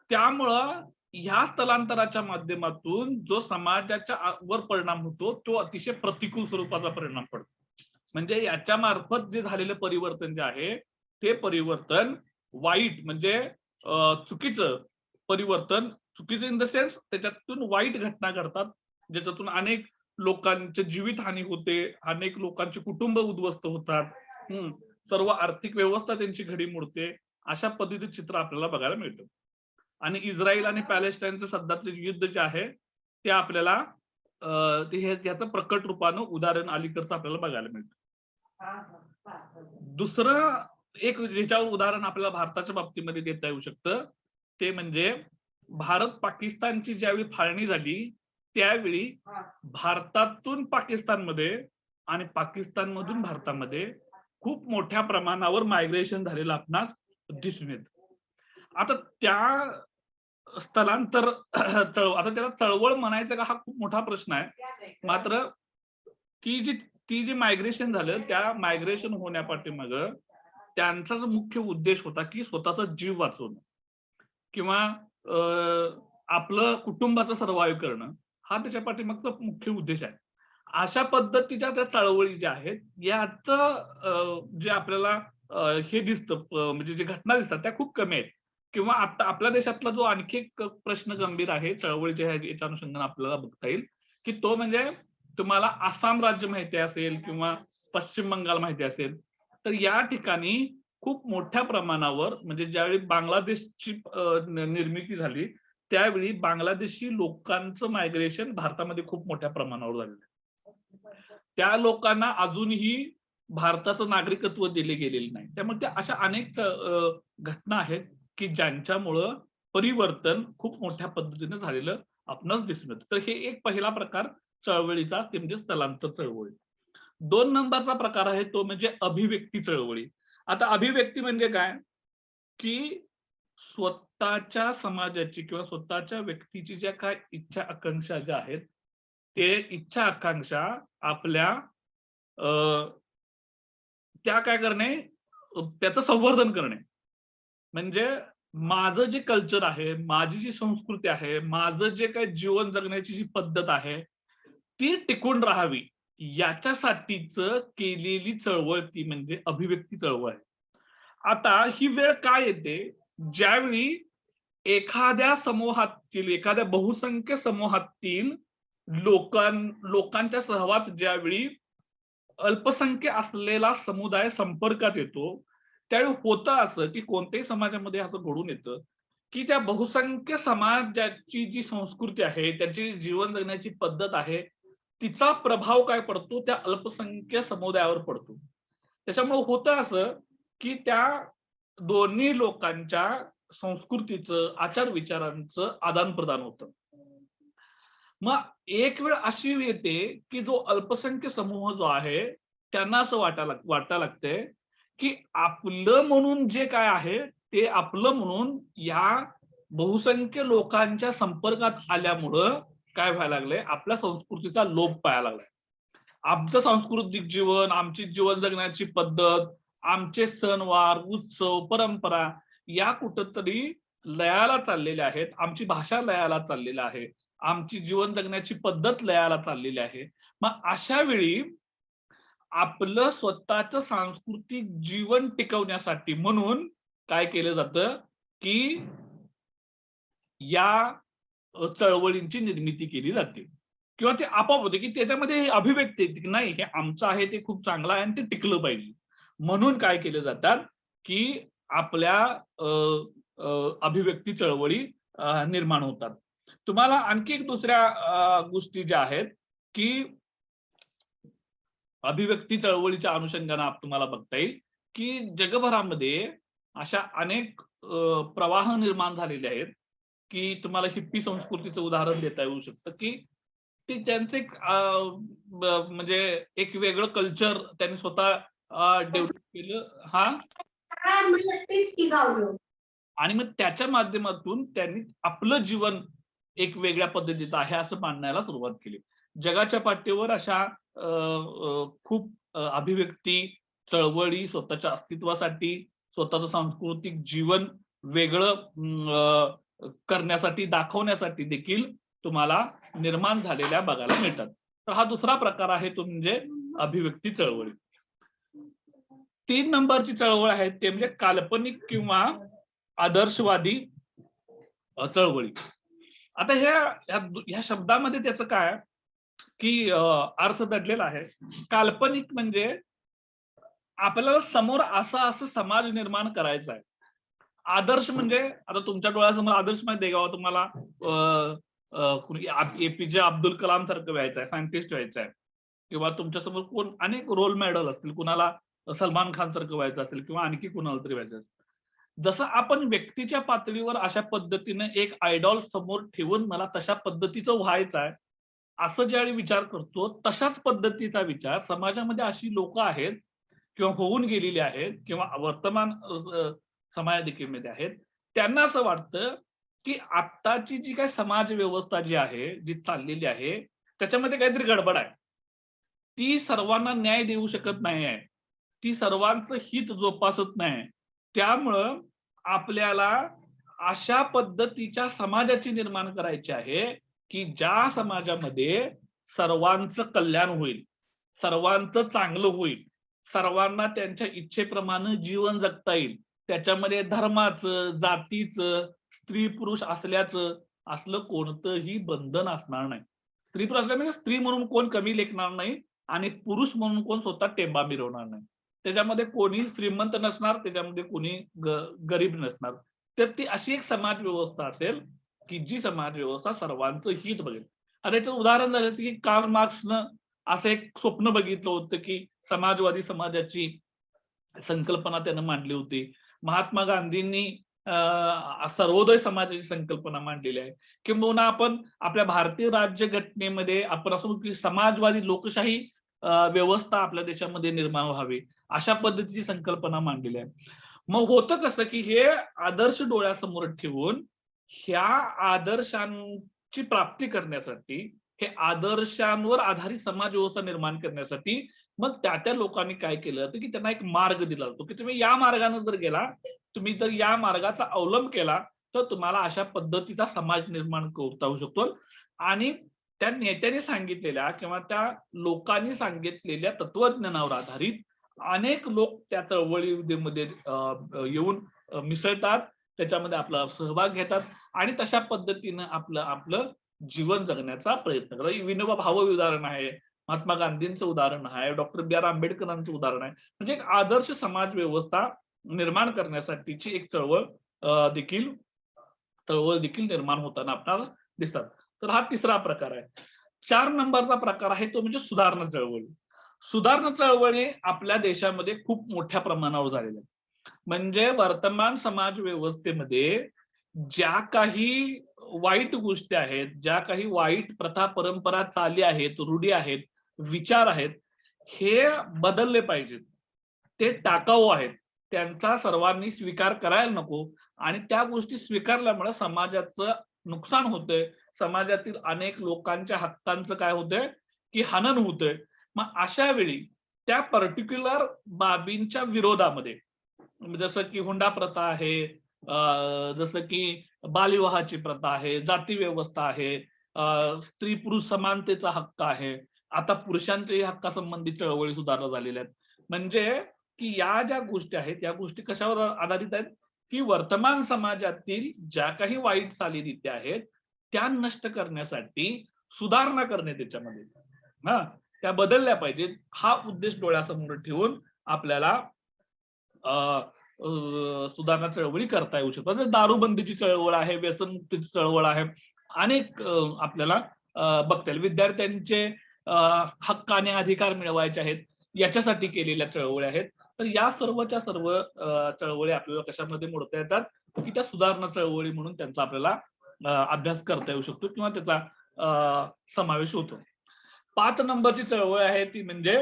त्यामुळं ह्या स्थलांतराच्या माध्यमातून जो समाजाच्या वर परिणाम होतो तो अतिशय प्रतिकूल स्वरूपाचा परिणाम पडतो. म्हणजे याच्या मार्फत जे झालेलं परिवर्तन जे आहे ते परिवर्तन वाईट म्हणजे चुकीचं परिवर्तन, चुकीचं इन द सेन्स त्याच्यातून वाईट घटना घडतात ज्याच्यातून अनेक लोकांचे जीवितहानी होते, अनेक लोकांचे कुटुंब उद्ध्वस्त होतात, सर्व आर्थिक व्यवस्था त्यांची घडी मोडते. अशा पद्धतीचं चित्र आपल्याला बघायला मिळतं. आणि इस्रायल आणि पॅलेस्टाईनचं सध्याचं युद्ध जे आहे ते आपल्याला याचं प्रकट रूपानं उदाहरण अलीकडचं आपल्याला बघायला मिळतं. दुसरं एक याच्यावर उदाहरण आपल्याला भारताच्या बाबतीमध्ये देता येऊ शकतं ते म्हणजे भारत पाकिस्तानची ज्यावेळी फाळणी झाली त्यावेळी भारतातून पाकिस्तानमध्ये आणि पाकिस्तानमधून भारतामध्ये खूप मोठ्या प्रमाणावर मायग्रेशन झालेलं आपणास दिसून येतं. आता त्या स्थलांतर आता त्याला चळवळ म्हणायचं का हा खूप मोठा प्रश्न आहे. मात्र ती जी मायग्रेशन झालं त्या मायग्रेशन होण्यापाठीमागं त्यांचा जो मुख्य उद्देश होता की स्वतःचा जीव वाचवणं किंवा आपलं कुटुंबाचं सर्वाइव्ह करणं हा त्याच्या पाठीमागचा मुख्य उद्देश आहे. अशा पद्धतीच्या त्या चळवळी ज्या आहेत याचं जे आपल्याला हे दिसतं म्हणजे जे घटना दिसतात त्या खूप कमी आहेत. किंवा आता आपल्या देशातला जो आणखी एक प्रश्न गंभीर आहे चळवळीच्या याच्या अनुषंगाने आपल्याला बघता येईल की तो म्हणजे तुम्हाला आसाम राज्य माहिती असेल किंवा पश्चिम बंगाल माहिती असेल तर या ठिकाणी खूप मोठ्या प्रमाणावर म्हणजे ज्यावेळी बांगलादेशची निर्मिती झाली त्यावेळी बांगलादेशी लोकांचं मायग्रेशन भारतामध्ये खूप मोठ्या प्रमाणावर झालेलं आहे. त्या लोकांना अजूनही भारताचं नागरिकत्व दिले गेलेलं नाही. त्यामुळे त्या अशा अनेक घटना आहेत की ज्यांच्यामुळं परिवर्तन खूप मोठ्या पद्धतीने झालेलं आपणास दिसून येतं. तर हे एक पहिला प्रकार चळवळीचा ते म्हणजे स्थलांतर चळवळी. 2 नंबरचा प्रकार आहे तो म्हणजे अभिव्यक्ती चळवळी. आता अभिव्यक्ती म्हणजे काय की स्वतःच्या समाजाची किंवा स्वतःच्या व्यक्तीची ज्या काय इच्छा आकांक्षा ज्या आहेत ते इच्छा आकांक्षा आपल्या त्या काय करणे त्याचं संवर्धन करणे. म्हणजे माझं जे कल्चर आहे, माझी जी संस्कृती आहे, माझं जे काही जीवन जगण्याची जी पद्धत आहे ती टिकून राहावी याच्यासाठीच केलेली चळवळ ती म्हणजे अभिव्यक्ती चळवळ आहे. आता ही वेळ काय येते ज्यावेळी एखाद्या समूहातील एखाद्या बहुसंख्य समूहातील लोकांच्या सहवास ज्यावेळी अल्पसंख्य असलेला समुदाय संपर्कात येतो त्यावेळी होतं असं की कोणत्याही समाजामध्ये असं घडून येतं की त्या बहुसंख्य समाजाची जी संस्कृती आहे त्याची जीवन जगण्याची पद्धत आहे तिचा प्रभाव काय पडतो त्या अल्पसंख्य समुदायावर पडतो. त्याच्यामुळे होतं असं की त्या दोन्ही लोकांच्या संस्कृतीचं आचार विचारांचं आदान प्रदान होतं. मग एक वेळ अशी येते की जो अल्पसंख्य समूह जो आहे त्यांना असं वाटायला लागतंय की आपलं म्हणून जे काय आहे ते आपलं म्हणून या बहुसंख्य लोकांच्या संपर्कात आल्यामुळं काय व्हायला लागलंय आपल्या संस्कृतीचा लोप पाहायला लागलाय. आमचं सांस्कृतिक जीवन, आमची जीवन जगण्याची पद्धत, आमचे सणवार, उत्सव, परंपरा या कुठंतरी लयाला चाललेल्या आहेत. आमची भाषा लयाला चाललेली आहे. आमची जीवन जगण्याची पद्धत लयाला चाललेली आहे. मग अशा वेळी आपलं स्वतःचं सांस्कृतिक जीवन टिकवण्यासाठी म्हणून काय केलं जातं की या चळवळींची निर्मिती केली जाते किंवा ते आपोआप होते की त्याच्यामध्ये अभिव्यक्ती येते की नाही हे आमचं आहे ते खूप चांगलं आहे आणि ते टिकलं पाहिजे म्हणून काय केले जातात की आपल्या अभिव्यक्ती चळवळी निर्माण होतात. तुम्हाला आणखी एक दुसऱ्या गोष्टी ज्या आहेत की अभिव्यक्ती चळवळीच्या अनुषंगाने तुम्हाला बघता येईल की जगभरामध्ये अशा अनेक प्रवाह निर्माण झालेले आहेत की तुम्हाला हिप्पी संस्कृतीचं उदाहरण देता येऊ शकतं की ते त्यांचे म्हणजे एक वेगळं कल्चर त्यांनी स्वतः डेव्हलप केलं. हा, आणि मग त्याच्या माध्यमातून त्यांनी आपलं जीवन एक वेगळ्या पद्धतीचं आहे असं मांडण्याला सुरुवात केली. जगाच्या पाठीवर अशा खूप अभिव्यक्ती चळवळी स्वतःच्या अस्तित्वासाठी, स्वतःचं सांस्कृतिक जीवन वेगळं करण्यासाठी, दाखवण्यासाठी देखील तुम्हाला निर्माण झालेल्या बघायला मिळतात. तर हा दुसरा प्रकार आहे तो म्हणजे अभिव्यक्ती चळवळी. 3 नंबरची चळवळ आहे ते म्हणजे काल्पनिक किंवा आदर्शवादी चळवळी. आता ह्या शब्दामध्ये त्याचं काय की अर्थ दडलेला आहे. काल्पनिक म्हणजे आपल्याला समोर असं समाज निर्माण करायचा आहे. आदर्श म्हणजे आता तुमच्या डोळ्यासमोर आदर्श माहिती आहे का तुम्हाला, एपीजे अब्दुल कलाम सारखं व्हायचं आहे, सायंटिस्ट व्हायचं आहे, किंवा तुमच्यासमोर कोण अनेक रोल मॉडेल असतील, कुणाला सलमान खान सारखं व्हायचं असेल किंवा आणखी कुणाला तरी व्हायचं असेल. जसं आपण व्यक्तीच्या पातळीवर अशा पद्धतीने एक आयडॉल समोर ठेवून मला तशा पद्धतीचं व्हायचं आहे असं ज्यावेळी विचार करतो, तशाच पद्धतीचा विचार समाजामध्ये अशी लोक आहेत किंवा होऊन गेलेली आहेत किंवा वर्तमान समाजामध्ये आहेत, त्यांना असं वाटतं की आत्ताची जी काही समाज व्यवस्था जी आहे, जी चाललेली आहे, त्याच्यामध्ये काहीतरी गडबड आहे. ती सर्वांना न्याय देऊ शकत नाही आहे, ती सर्वांचं हित जोपासत नाही. त्यामुळं आपल्याला अशा पद्धतीच्या समाजाची निर्माण करायची आहे की ज्या समाजामध्ये सर्वांचं कल्याण होईल, सर्वांचं चांगलं होईल, सर्वांना त्यांच्या इच्छेप्रमाणे जीवन जगता येईल, त्याच्यामध्ये धर्माचं, जातीचं, स्त्री पुरुष असल्याचं असलं कोणतंही बंधन असणार नाही. स्त्री पुरुष असल्या म्हणजे स्त्री म्हणून कोण कमी लेखणार नाही आणि पुरुष म्हणून कोण स्वतः टेंबा मिरवणार नाही. त्याच्यामध्ये कोणी श्रीमंत नसणार, त्याच्यामध्ये कोणी गरीब नसणार. तर ती अशी एक समाज व्यवस्था असेल की जी समाज व्यवस्था सर्वांचं हित बघेल. आता याचं उदाहरण झालं की कार्ल मार्क्सनं असं एक स्वप्न बघितलं होतं की समाजवादी समाजाची संकल्पना त्यानं मांडली होती. महात्मा गांधींनी सर्वोदय समाजाची संकल्पना मांडलेली आहे. किंबहुना आपण आपल्या भारतीय राज्यघटनेमध्ये आपण असं म्हणतो की समाजवादी लोकशाही व्यवस्था आपल्या देशामध्ये निर्माण व्हावी अशा पद्धतीची संकल्पना मांडलेली आहे. मग होतं कसं की हे आदर्श डोळ्यासमोर ठेवून ह्या आदर्शांची प्राप्ती करण्यासाठी, हे आदर्शांवर आधारित समाज व्यवस्था निर्माण करण्यासाठी मग त्या लोकांनी काय केलं होतं की त्यांना एक मार्ग दिला जातो की तुम्ही या मार्गाने जर गेला, तुम्ही जर या मार्गाचा अवलंब केला तर तुम्हाला अशा पद्धतीचा समाज निर्माण करता येऊ शकतो. आणि त्या नेत्याने सांगितलेल्या किंवा त्या लोकांनी सांगितलेल्या तत्वज्ञानावर आधारित अनेक लोक त्या चळवळीमध्ये येऊन मिसळतात, त्याच्यामध्ये आपला सहभाग घेतात आणि तशा पद्धतीनं आपलं जीवन जगण्याचा प्रयत्न करतात. विनोबा भावे उदाहरण आहे, महात्मा गांधींचं उदाहरण आहे, डॉक्टर बी आर आंबेडकरांचं उदाहरण आहे. म्हणजे एक आदर्श समाज व्यवस्था निर्माण करण्यासाठीची एक चळवळ देखील निर्माण होताना आपल्याला दिसतात. तर हा तिसरा प्रकार आहे. 4 नंबरचा प्रकार आहे तो म्हणजे सुधारणा चळवळी. सुधारणा चळवळी आपल्या देशामध्ये खूप मोठ्या प्रमाणावर झालेल्या आहेत. म्हणजे वर्तमान समाज व्यवस्थेमध्ये ज्या काही वाईट गोष्टी आहेत, ज्या काही वाईट प्रथा परंपरा चाली आहेत, रूढी आहेत, विचार आहेत, हे बदलले पाहिजेत. ते टाकाऊ आहेत, त्यांचा सर्वांनी स्वीकार करायला नको आणि त्या गोष्टी स्वीकारल्यामुळे समाजाचं नुकसान होतंय, समाजातील अनेक लोकांच्या हक्कांचं काय होतंय की हनन होतंय. मग अशा वेळी त्या पर्टिक्युलर बाबींच्या विरोधामध्ये, जसं की हुंडा प्रथा आहे, जसं की बालविवाहाची प्रथा आहे, जाती व्यवस्था आहे, स्त्री पुरुष समानतेचा हक्क आहे, आता पुरुषांच्याही हक्कासंबंधी चळवळी सुधारणा झालेल्या आहेत. म्हणजे की या ज्या गोष्टी आहेत या गोष्टी कशावर आधारित आहेत की वर्तमान समाजातील ज्या काही वाईट चालीरीती आहेत त्या नष्ट करण्यासाठी सुधारणा करणे, त्याच्यामध्ये त्या बदलल्या पाहिजेत. हा उद्देश डोळ्यासमोर ठेवून आपल्याला सुधारणा चळवळी करता येऊ शकतात. दारूबंदीची चळवळ आहे, व्यसनमुक्तीची चळवळ आहे, अनेक आपल्याला बघता येईल. विद्यार्थ्यांचे हक्क आणि अधिकार मिळवायचे आहेत, याच्यासाठी केलेल्या चळवळी आहेत. तर या सर्वच्या सर्व चळवळी आपल्याला कशामध्ये मोडता येतात की त्या सुधारणा चळवळी म्हणून त्यांचा आपल्याला अभ्यास करता येऊ शकतो किंवा त्याचा समावेश होतो. 5 नंबरची चळवळ आहे ती म्हणजे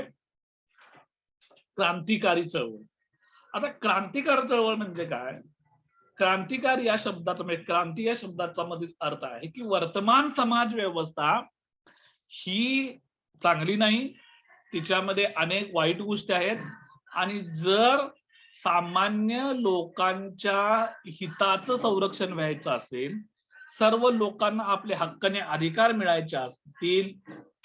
क्रांतिकारी चळवळ. आता क्रांतिकारी चळवळ म्हणजे काय? क्रांतिकारी या शब्दाचा म्हणजे क्रांती या शब्दाचा मध्ये अर्थ आहे की वर्तमान समाज व्यवस्था ही चांगली नाही, तिच्यामध्ये अनेक वाईट गोष्टी आहेत आणि जर सामान्य लोकांच्या हिताचं संरक्षण व्हायचं असेल, सर्व लोकांना आपले हक्काने अधिकार मिळायचे असतील,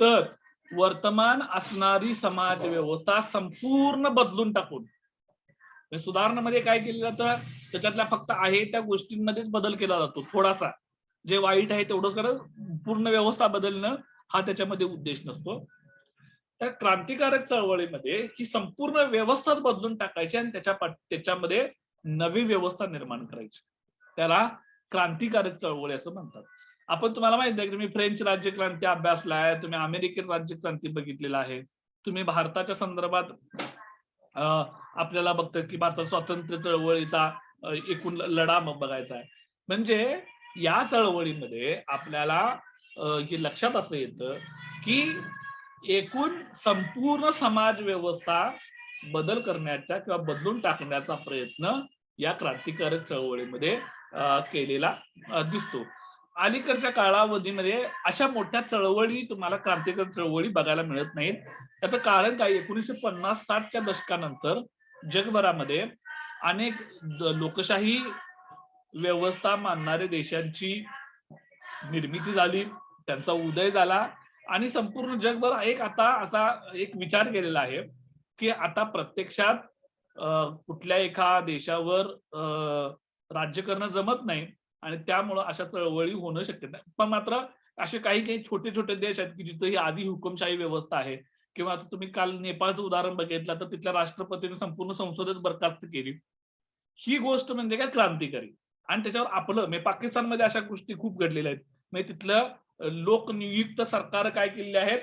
तर वर्तमान असणारी समाज व्यवस्था संपूर्ण बदलून टाकून सुधारणामध्ये काय केलं जातं, त्याच्यातल्या फक्त आहे त्या गोष्टींमध्येच बदल केला जातो थोडासा. जे वाईट आहे तेवढंच करत पूर्ण व्यवस्था बदलणं हा त्याच्यामध्ये उद्देश नसतो. त्या क्रांतिकारक चळवळीमध्ये ही संपूर्ण व्यवस्थाच बदलून टाकायची आणि त्याच्यामध्ये नवी व्यवस्था निर्माण करायची. त्याला क्रांतिकारक चळवळी असं म्हणतात. आपण तुम्हाला माहिती आहे की तुम्ही फ्रेंच राज्यक्रांती अभ्यासलाय, तुम्ही अमेरिकन राज्यक्रांती बघितलेला आहे, तुम्ही भारताच्या संदर्भात आपल्याला बघतात की भारतात स्वातंत्र्य चळवळीचा एकूण लढा बघायचा आहे. म्हणजे या चळवळीमध्ये आपल्याला हे लक्षात असं येतं की एकूण संपूर्ण समाज व्यवस्था बदल करण्याचा किंवा बदलून टाकण्याचा प्रयत्न या क्रांतिकारक चळवळीमध्ये केलेला दिसतो. अलीकडच्या कालावधीमध्ये अशा मोठ्या चळवळी तुम्हाला क्रांतिकारक चळवळी बघायला मिळत नाहीत. त्याचं कारण काय, 1950-60च्या दशकानंतर जगभरामध्ये अनेक लोकशाही व्यवस्था मानणाऱ्या देशांची निर्मिती झाली, त्यांचा उदय झाला आणि संपूर्ण जगभर आता असा एक विचार केलेला आहे की आता प्रत्यक्षात कुठल्या एका देशावर राज्य करणं जमत नाही आणि त्यामुळं अशा चळवळी होणं शक्य नाही. पण मात्र असे काही छोटे छोटे देश आहेत की जिथे ही आधी हुकुमशाही व्यवस्था आहे, किंवा तुम्ही काल नेपाळचं उदाहरण बघितलं तर तिथल्या राष्ट्रपतीने संपूर्ण संसदच बरखास्त केली. ही गोष्ट म्हणजे काय क्रांतिकारी. आणि त्याच्यावर आपलं म्हणजे पाकिस्तानमध्ये अशा गोष्टी खूप घडलेल्या आहेत. म्हणजे तिथलं लोकनियुक्त सरकार काय केलेले आहेत,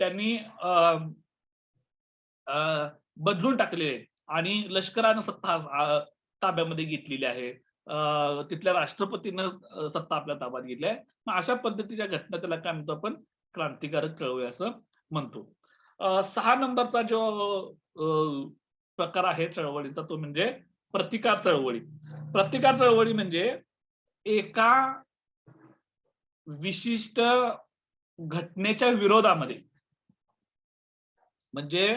त्यांनी बदलून टाकले आणि लष्करानं सत्ता ताब्यामध्ये घेतलेली आहे. तिथल्या राष्ट्रपतीनं सत्ता आपल्या ताब्यात घेतली आहे. मग अशा पद्धतीच्या घटना त्याला काय म्हणतो आपण, क्रांतिकारक चळवळी असं म्हणतो. 6 नंबरचा जो प्रकार आहे चळवळीचा तो म्हणजे प्रतिकार चळवळी. प्रतिकार चळवळी म्हणजे एका विशिष्ट घटनेच्या विरोधामध्ये, म्हणजे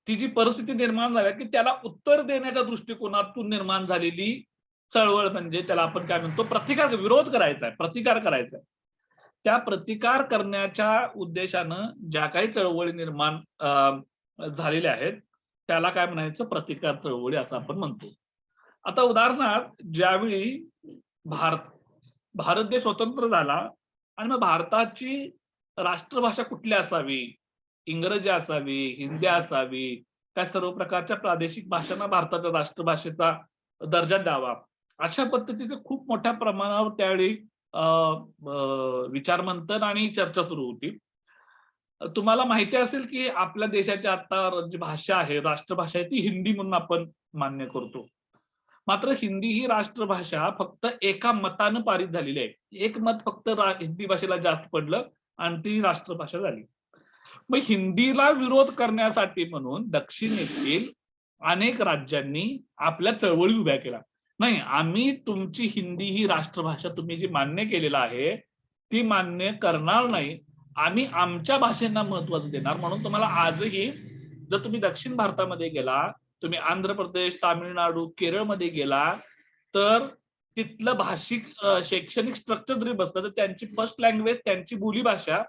ती जी परिस्थिती निर्माण झाली की त्याला उत्तर देण्याच्या दृष्टिकोनातून निर्माण झालेली चळवळ म्हणजे त्याला आपण काय म्हणतो, प्रतिकार, विरोध करायचा आहे, प्रतिकार करायचा आहे. त्या प्रतिकार करण्याच्या उद्देशानं ज्या काही चळवळी निर्माण झालेल्या आहेत त्याला काय म्हणायचं, प्रतिकार चळवळी असं आपण म्हणतो. आता उदाहरणार्थ ज्यावेळी भारत देश स्वतंत्र झाला आणि मग भारताची राष्ट्रभाषा कुठली असावी, इंग्रजी असावी, हिंदी असावी, काय सर्व प्रकारच्या प्रादेशिक भाषांना भारताच्या राष्ट्रभाषेचा दर्जा द्यावा, अशा पद्धतीचे खूप मोठ्या प्रमाणावर त्यावेळी विचारमंथन आणि चर्चा सुरू होती. तुम्हाला माहिती असेल की आपल्या देशाची आता जी भाषा आहे, राष्ट्रभाषा आहे, ती हिंदी म्हणून आपण मान्य करतो. मात्र हिंदी ही राष्ट्रभाषा फक्त एका मतानं पारित झालेली आहे. एक मत फक्त हिंदी भाषेला जास्त पडलं आणि ती राष्ट्रभाषा झाली. मग हिंदीला विरोध करण्यासाठी म्हणून दक्षिणेतील अनेक राज्यांनी आपल्या चळवळी उभ्या केल्या. नाही, आम्ही तुमची हिंदी ही राष्ट्रभाषा तुम्ही जी मान्य केलेला आहे ती मान्य करणार नाही, आम्ही आमच्या भाषेंना महत्त्वाचं देणार. म्हणून तुम्हाला आजही जर तुम्ही दक्षिण भारतामध्ये गेला, तुम्ही आंध्र प्रदेश, तामिळनाडू, केरळमध्ये गेला तर तिथलं भाषिक शैक्षणिक स्ट्रक्चर जरी बसलं तर त्यांची फर्स्ट लँग्वेज, त्यांची बोलीभाषा,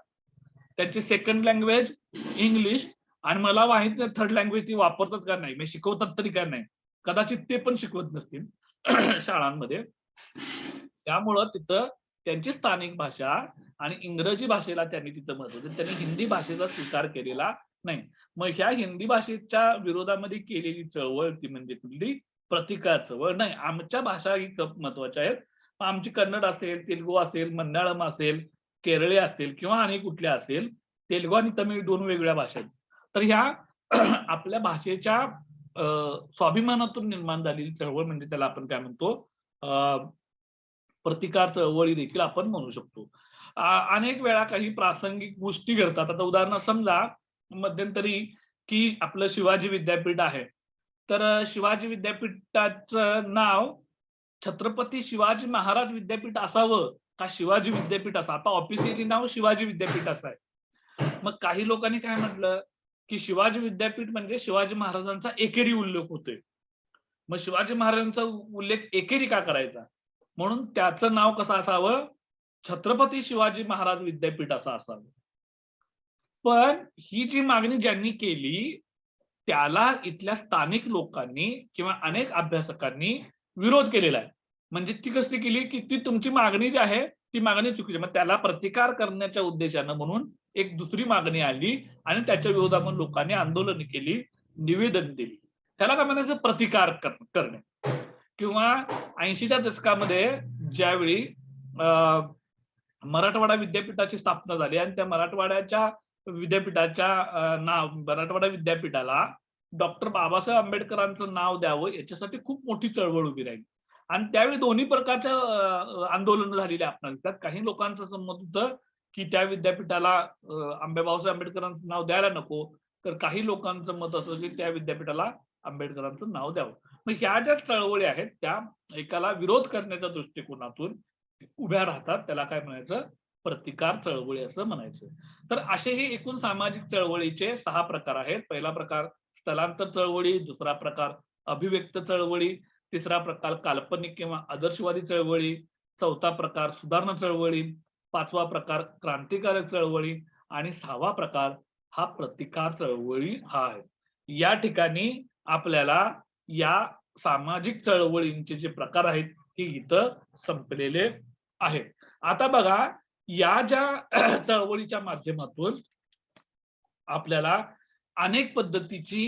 त्यांची सेकंड लँग्वेज इंग्लिश, आणि मला माहित नाही थर्ड लँग्वेज ती वापरतात का नाही, म्हणजे शिकवतात तरी काय नाही, कदाचित ते पण शिकवत नसतील शाळांमध्ये. त्यामुळं तिथं त्यांची स्थानिक भाषा आणि इंग्रजी भाषेला त्यांनी तिथं महत्व दिलं, त्यांनी हिंदी भाषेचा स्वीकार केलेला नाही. मग ह्या हिंदी भाषेच्या विरोधामध्ये केलेली चळवळ ती म्हणजे कुठली, प्रतिकार चळवळ. नाही, आमच्या भाषा ही महत्वाच्या आहेत, आमची कन्नड असेल, तेलुगू असेल, मल्याळम असेल, केरळी असेल किंवा आणि कुठल्या असेल, तेलुगू आणि तमिळ 2 वेगळ्या भाषा आहेत. तर ह्या आपल्या भाषेच्या स्वाभिमानातून निर्माण झालेली चळवळ म्हणजे त्याला आपण काय म्हणतो प्रतिकार चळवळी देखील आपण म्हणू शकतो. अनेक वेळा काही प्रासंगिक गोष्टी घडतात. आता उदाहरण समजा मध्यंतरी की आपलं शिवाजी विद्यापीठ आहे. तर शिवाजी विद्यापीठाचं नाव छत्रपती शिवाजी महाराज विद्यापीठ असावं का शिवाजी विद्यापीठ असा? आता ऑफिशियली नाव शिवाजी विद्यापीठ असं आहे. मग काही लोकांनी काय म्हटलं की शिवाजी विद्यापीठ म्हणजे शिवाजी महाराजांचा एकेरी उल्लेख होतोय. मग शिवाजी महाराजांचा उल्लेख एकेरी का करायचा? म्हणून त्याचं नाव कसं असावं? छत्रपती शिवाजी महाराज विद्यापीठ असं असावं. पण ही जी मागणी ज्यांनी केली त्याला इथल्या स्थानिक लोकांनी किंवा अनेक अभ्यासकांनी विरोध केलेला आहे. म्हणजे ती कसली केली की ती तुमची मागणी जी आहे ती मागणी चुकीची. मग त्याला प्रतिकार करण्याच्या उद्देशानं म्हणून एक दुसरी मागणी आली आणि त्याच्या विरोधात लोकांनी आंदोलन केली, निवेदन दिली. त्याला काय म्हणायचं? प्रतिकार करणे. किंवा 80च्या दशकामध्ये ज्यावेळी मराठवाडा विद्यापीठाची स्थापना झाली आणि त्या मराठवाड्याच्या मराठवाडा विद्यापीठाला डॉक्टर बाबासाहेब आंबेडकरांचं नाव द्यावं याच्यासाठी खूप मोठी चळवळ उभी राहिली. आणि त्यावेळी दोन्ही प्रकारच्या आंदोलन झालेले आपल्याला दिसतात. काही लोकांचं समज होतं की त्या विद्यापीठाला बाबासाहेब आंबेडकरांचं नाव द्यायला नको, तर काही लोकांचं मत असं की त्या विद्यापीठाला आंबेडकरांचं नाव द्यावं. मग ह्या ज्या चळवळी आहेत त्या एकाला विरोध करण्याच्या दृष्टिकोनातून उभ्या राहतात. त्याला काय म्हणायचं? प्रतिकार चळवळी असं म्हणायचं. तर असे हे एकूण सामाजिक चळवळीचे 6 प्रकार आहेत. पहिला प्रकार स्थलांतर चळवळी, दुसरा प्रकार अभिव्यक्त चळवळी, तिसरा प्रकार काल्पनिक किंवा आदर्शवादी चळवळी, चौथा प्रकार सुधारणा चळवळी, पाचवा प्रकार क्रांतिकारक चळवळी आणि 6वा प्रकार हा प्रतिकार चळवळी हा आहे. या ठिकाणी आपल्याला या सामाजिक चळवळींचे जे प्रकार आहेत हे इथं संपलेले आहेत. आता बघा या ज्या चळवळीच्या माध्यमातून आपल्याला अनेक पद्धतीची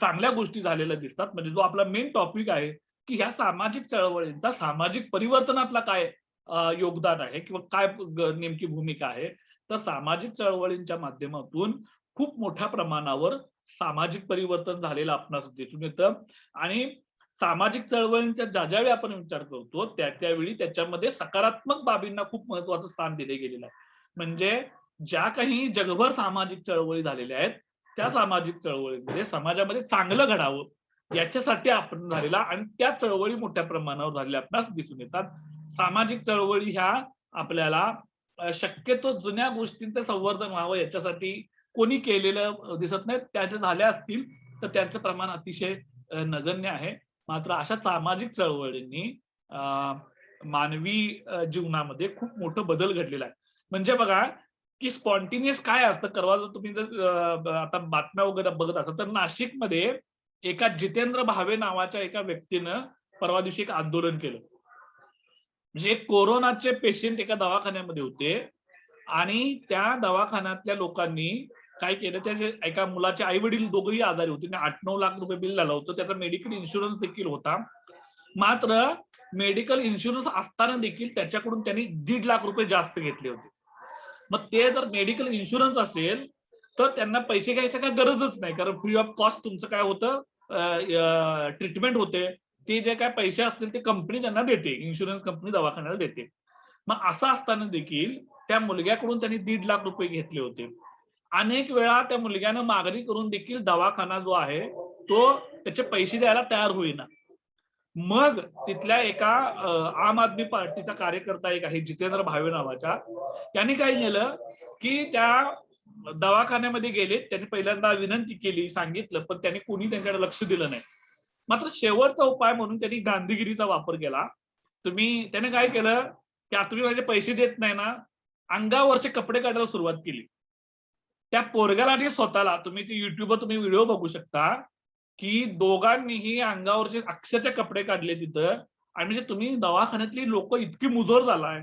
चांगल्या गोष्टी झालेल्या दिसतात. म्हणजे जो आपला मेन टॉपिक आहे की ह्या सामाजिक चळवळींचा सामाजिक परिवर्तनातला काय योगदान आहे किंवा काय नेमकी भूमिका आहे. तर सामाजिक चळवळींच्या माध्यमातून खूप मोठ्या प्रमाणावर सामाजिक परिवर्तन झालेलं आपणास दिसून येतं. आणि सामाजिक चळवळींचा ज्यावेळी आपण विचार करतो त्यावेळी त्याच्यामध्ये सकारात्मक बाबींना खूप महत्वाचं स्थान दिले गेलेलं आहे. म्हणजे ज्या काही जगभर सामाजिक चळवळी झालेल्या आहेत त्या सामाजिक चळवळीमध्ये समाजामध्ये चांगलं घडावं याच्यासाठी आपण झालेला आणि त्या चळवळी मोठ्या प्रमाणावर झालेल्या आपल्यास दिसून येतात. सामाजिक चळवळी ह्या आपल्याला शक्यतो जुन्या गोष्टींचं संवर्धन व्हावं याच्यासाठी कोणी केलेलं दिसत नाही. त्याच्या झाल्या असतील तर त्यांचं प्रमाण अतिशय नगण्य आहे. मात्र अशा सामाजिक चळवळींनी मानवी जीवनामध्ये खूप मोठं बदल घडलेला आहे. म्हणजे बघा की स्पॉन्टेनियस काय असतं करवा तुम्ही जर आता बातम्या वगैरे बघत असाल तर नाशिकमध्ये एका जितेंद्र भावे नावाच्या एका व्यक्तीनं परवा दिवशी एक आंदोलन केलं. म्हणजे कोरोनाचे पेशंट एका दवाखान्यामध्ये होते आणि त्या दवाखान्यातल्या लोकांनी काय केलं, त्या एका मुलाचे आई वडील दोघंही आजारी होते. 8-9 लाख रुपये बिल झालं होतं. त्याचा मेडिकल इन्शुरन्स देखील होता. मात्र मेडिकल इन्शुरन्स असताना देखील त्याच्याकडून त्यांनी 1.5 लाख रुपये जास्त घेतले होते. मग ते जर मेडिकल इन्शुरन्स असेल तर त्यांना पैसे घ्यायची काय गरजच नाही, कारण फ्री ऑफ कॉस्ट तुमचं काय होतं ट्रीटमेंट होते. ते जे काय पैसे असतील ते कंपनी त्यांना देते, इन्शुरन्स कंपनी दवाखान्याला देते. मग असं असताना देखील त्या मुलग्याकडून त्यांनी 1.5 लाख रुपये घेतले होते. अनेक वेळा त्या मुलग्यानं मागणी करून देखील दवाखाना जो आहे तो त्याचे पैसे द्यायला तयार होईना. मग तिथल्या एका आम आदमी पार्टीचा कार्यकर्ता एक आहे जितेंद्र भावे नावाचा, त्यांनी काय केलं की त्या दवाखान्यामध्ये गेले. त्यांनी पहिल्यांदा विनंती केली, सांगितलं, पण त्यांनी कोणी त्यांच्याकडे लक्ष दिलं नाही. मात्र शेवटचा उपाय म्हणून त्यांनी गांधीगिरीचा वापर केला. त्याने काय केलं की तुम्ही माझे पैसे देत नाही ना, अंगावरचे कपडे काढायला सुरुवात केली. त्या पोरग्याला स्वतःला तुम्ही युट्यूबवर तुम्ही व्हिडिओ बघू शकता की दोघांनीही अंगावरचे अक्षरशः कपडे काढले तिथं. आणि म्हणजे तुम्ही दवाखान्यातली लोक इतकी मुजोर झालाय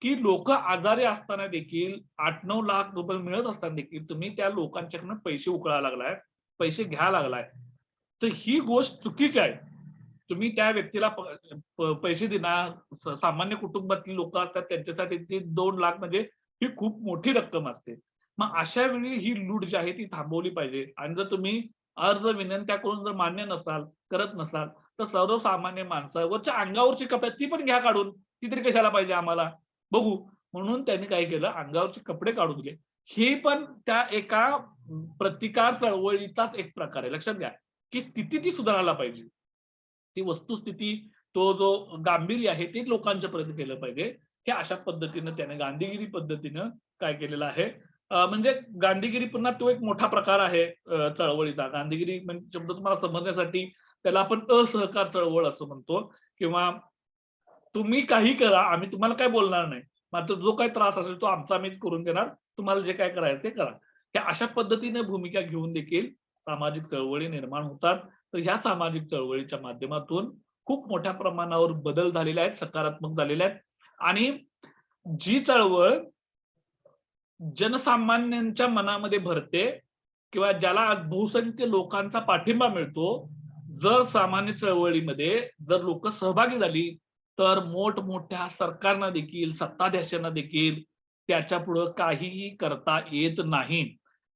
की लोक आजारी असताना देखील 8-9 लाख रुपये मिळत असताना देखील तुम्ही त्या लोकांच्याकडून पैसे उकळायला लागलाय, पैसे घ्यायला लागलाय. तर ही गोष्ट चुकीची आहे. तुम्ही त्या व्यक्तीला पैसे देणार, सामान्य कुटुंबातली लोक असतात त्यांच्यासाठी 2 लाख म्हणजे ही खूप मोठी रक्कम असते. मग अशा वेळी ही लूट जी आहे ती थांबवली पाहिजे. आणि जर तुम्ही अर्ज विनंत्या करून जर मान्य नसाल, करत नसाल, तर सर्वसामान्य माणसावरच्या अंगावरची कपडे ती पण घ्या काढून. ती तरी कशाला पाहिजे आम्हाला? बघू. म्हणून त्यांनी काय केलं, अंगावरचे कपडे काढून घे. हे पण त्या एका प्रतिकार चळवळीचाच एक प्रकार आहे. लक्षात घ्या, की स्थिती ती सुधारायला पाहिजे. ती वस्तुस्थिती, तो जो गांभीर्य आहे ते लोकांच्यापर्यंत केलं पाहिजे. हे अशा पद्धतीनं त्याने गांधीगिरी पद्धतीनं काय केलेलं आहे. म्हणजे गांधीगिरी पुन्हा तो एक मोठा प्रकार आहे चळवळीचा. गांधीगिरी म्हणजे शब्द तुम्हाला समजण्यासाठी त्याला आपण असहकार चळवळ असं म्हणतो किंवा तुम्ही काही करा, आम्ही तुम्हाला काही बोलणार नाही. मात्र जो काही त्रास असेल तो आमचा आम्हीच करून देणार. तुम्हाला जे काय करायचं ते करा. हे अशा पद्धतीने भूमिका घेऊन देखील सामाजिक चळवळी निर्माण होतात. तर ह्या सामाजिक चळवळीच्या माध्यमातून खूप मोठ्या प्रमाणावर बदल झालेले आहेत, सकारात्मक झालेले आहेत. आणि जी चळवळ जनसामान्यांच्या मनामध्ये भरते किंवा ज्याला बहुसंख्य लोकांचा पाठिंबा मिळतो, जर सामान्य चळवळीमध्ये जर लोक सहभागी झाली, तर मोठमोठ्या सरकारना देखील, सत्ताधीशांना देखील त्याच्यापुढं काहीही करता येत नाही.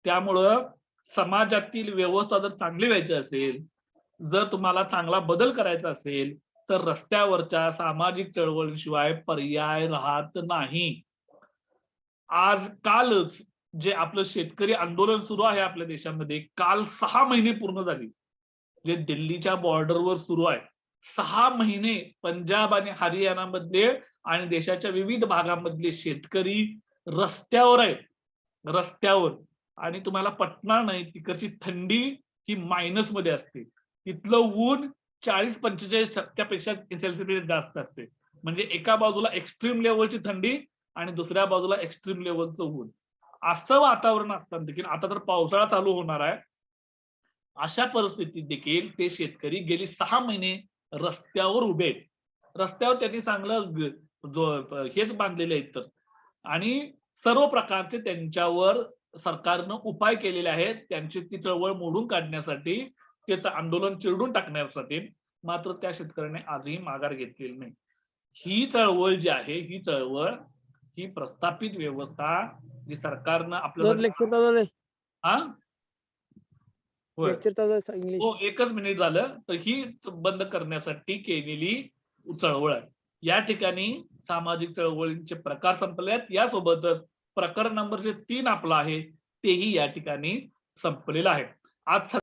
त्यामुळं समाजातील व्यवस्था जर चांगली व्हायची असेल, जर तुम्हाला चांगला बदल करायचा असेल, तर रस्त्यावरच्या सामाजिक चळवळीशिवाय पर्याय राहत नाही. आज कालच जे आपलं शेतकरी आंदोलन सुरू आहे आपल्या देशामध्ये, काल 6 महिने पूर्ण झाली. जे दिल्लीच्या बॉर्डरवर सुरू आहे. 6 महिने पंजाब आणि हरियाणामधले आणि देशाच्या विविध भागामधले शेतकरी रस्त्यावर आहेत. रस्त्यावर. आणि तुम्हाला पटणार नाही, तिकडची थंडी ही मायनसमध्ये असते. तिथलं ऊन 40-45% पेक्षा सेल्सिअस जास्त असते. म्हणजे एका बाजूला एक्स्ट्रीम लेव्हलची थंडी आणि दुसऱ्या बाजूला एक्स्ट्रीम लेव्हलचं ऊन. असं वातावरण असताना देखील आता तर पावसाळा चालू होणार आहे. अशा परिस्थितीत देखील ते शेतकरी गेली 6 महिने रस्त्यावर उभे आहेत. रस्त्यावर त्यांनी चांगलं हेच बांधलेले आहेत तर. आणि सर्व प्रकारचे त्यांच्यावर सरकारनं उपाय केलेले आहेत. त्यांची ती चळवळ मोडून काढण्यासाठी, त्याचं आंदोलन चिरडून टाकण्यासाठी. मात्र त्या शेतकऱ्याने आजही माघार घेतलेली नाही. ही चळवळ जी आहे, ही चळवळ ही प्रस्थापित व्यवस्था जी सरकारनं सर लेक्चर चालू आहे. हा होय. लेक्चर चालू आहे इंग्लिश. हो, एकच मिनिट झालं. तर ही बंद करण्यासाठी केलेली चळवळ आहे. या ठिकाणी सामाजिक चळवळींचे प्रकार संपले आहेत. यासोबतच प्रकरण नंबर जे 3 आपलं आहे, तेही या ठिकाणी संपलेलं आहे. आज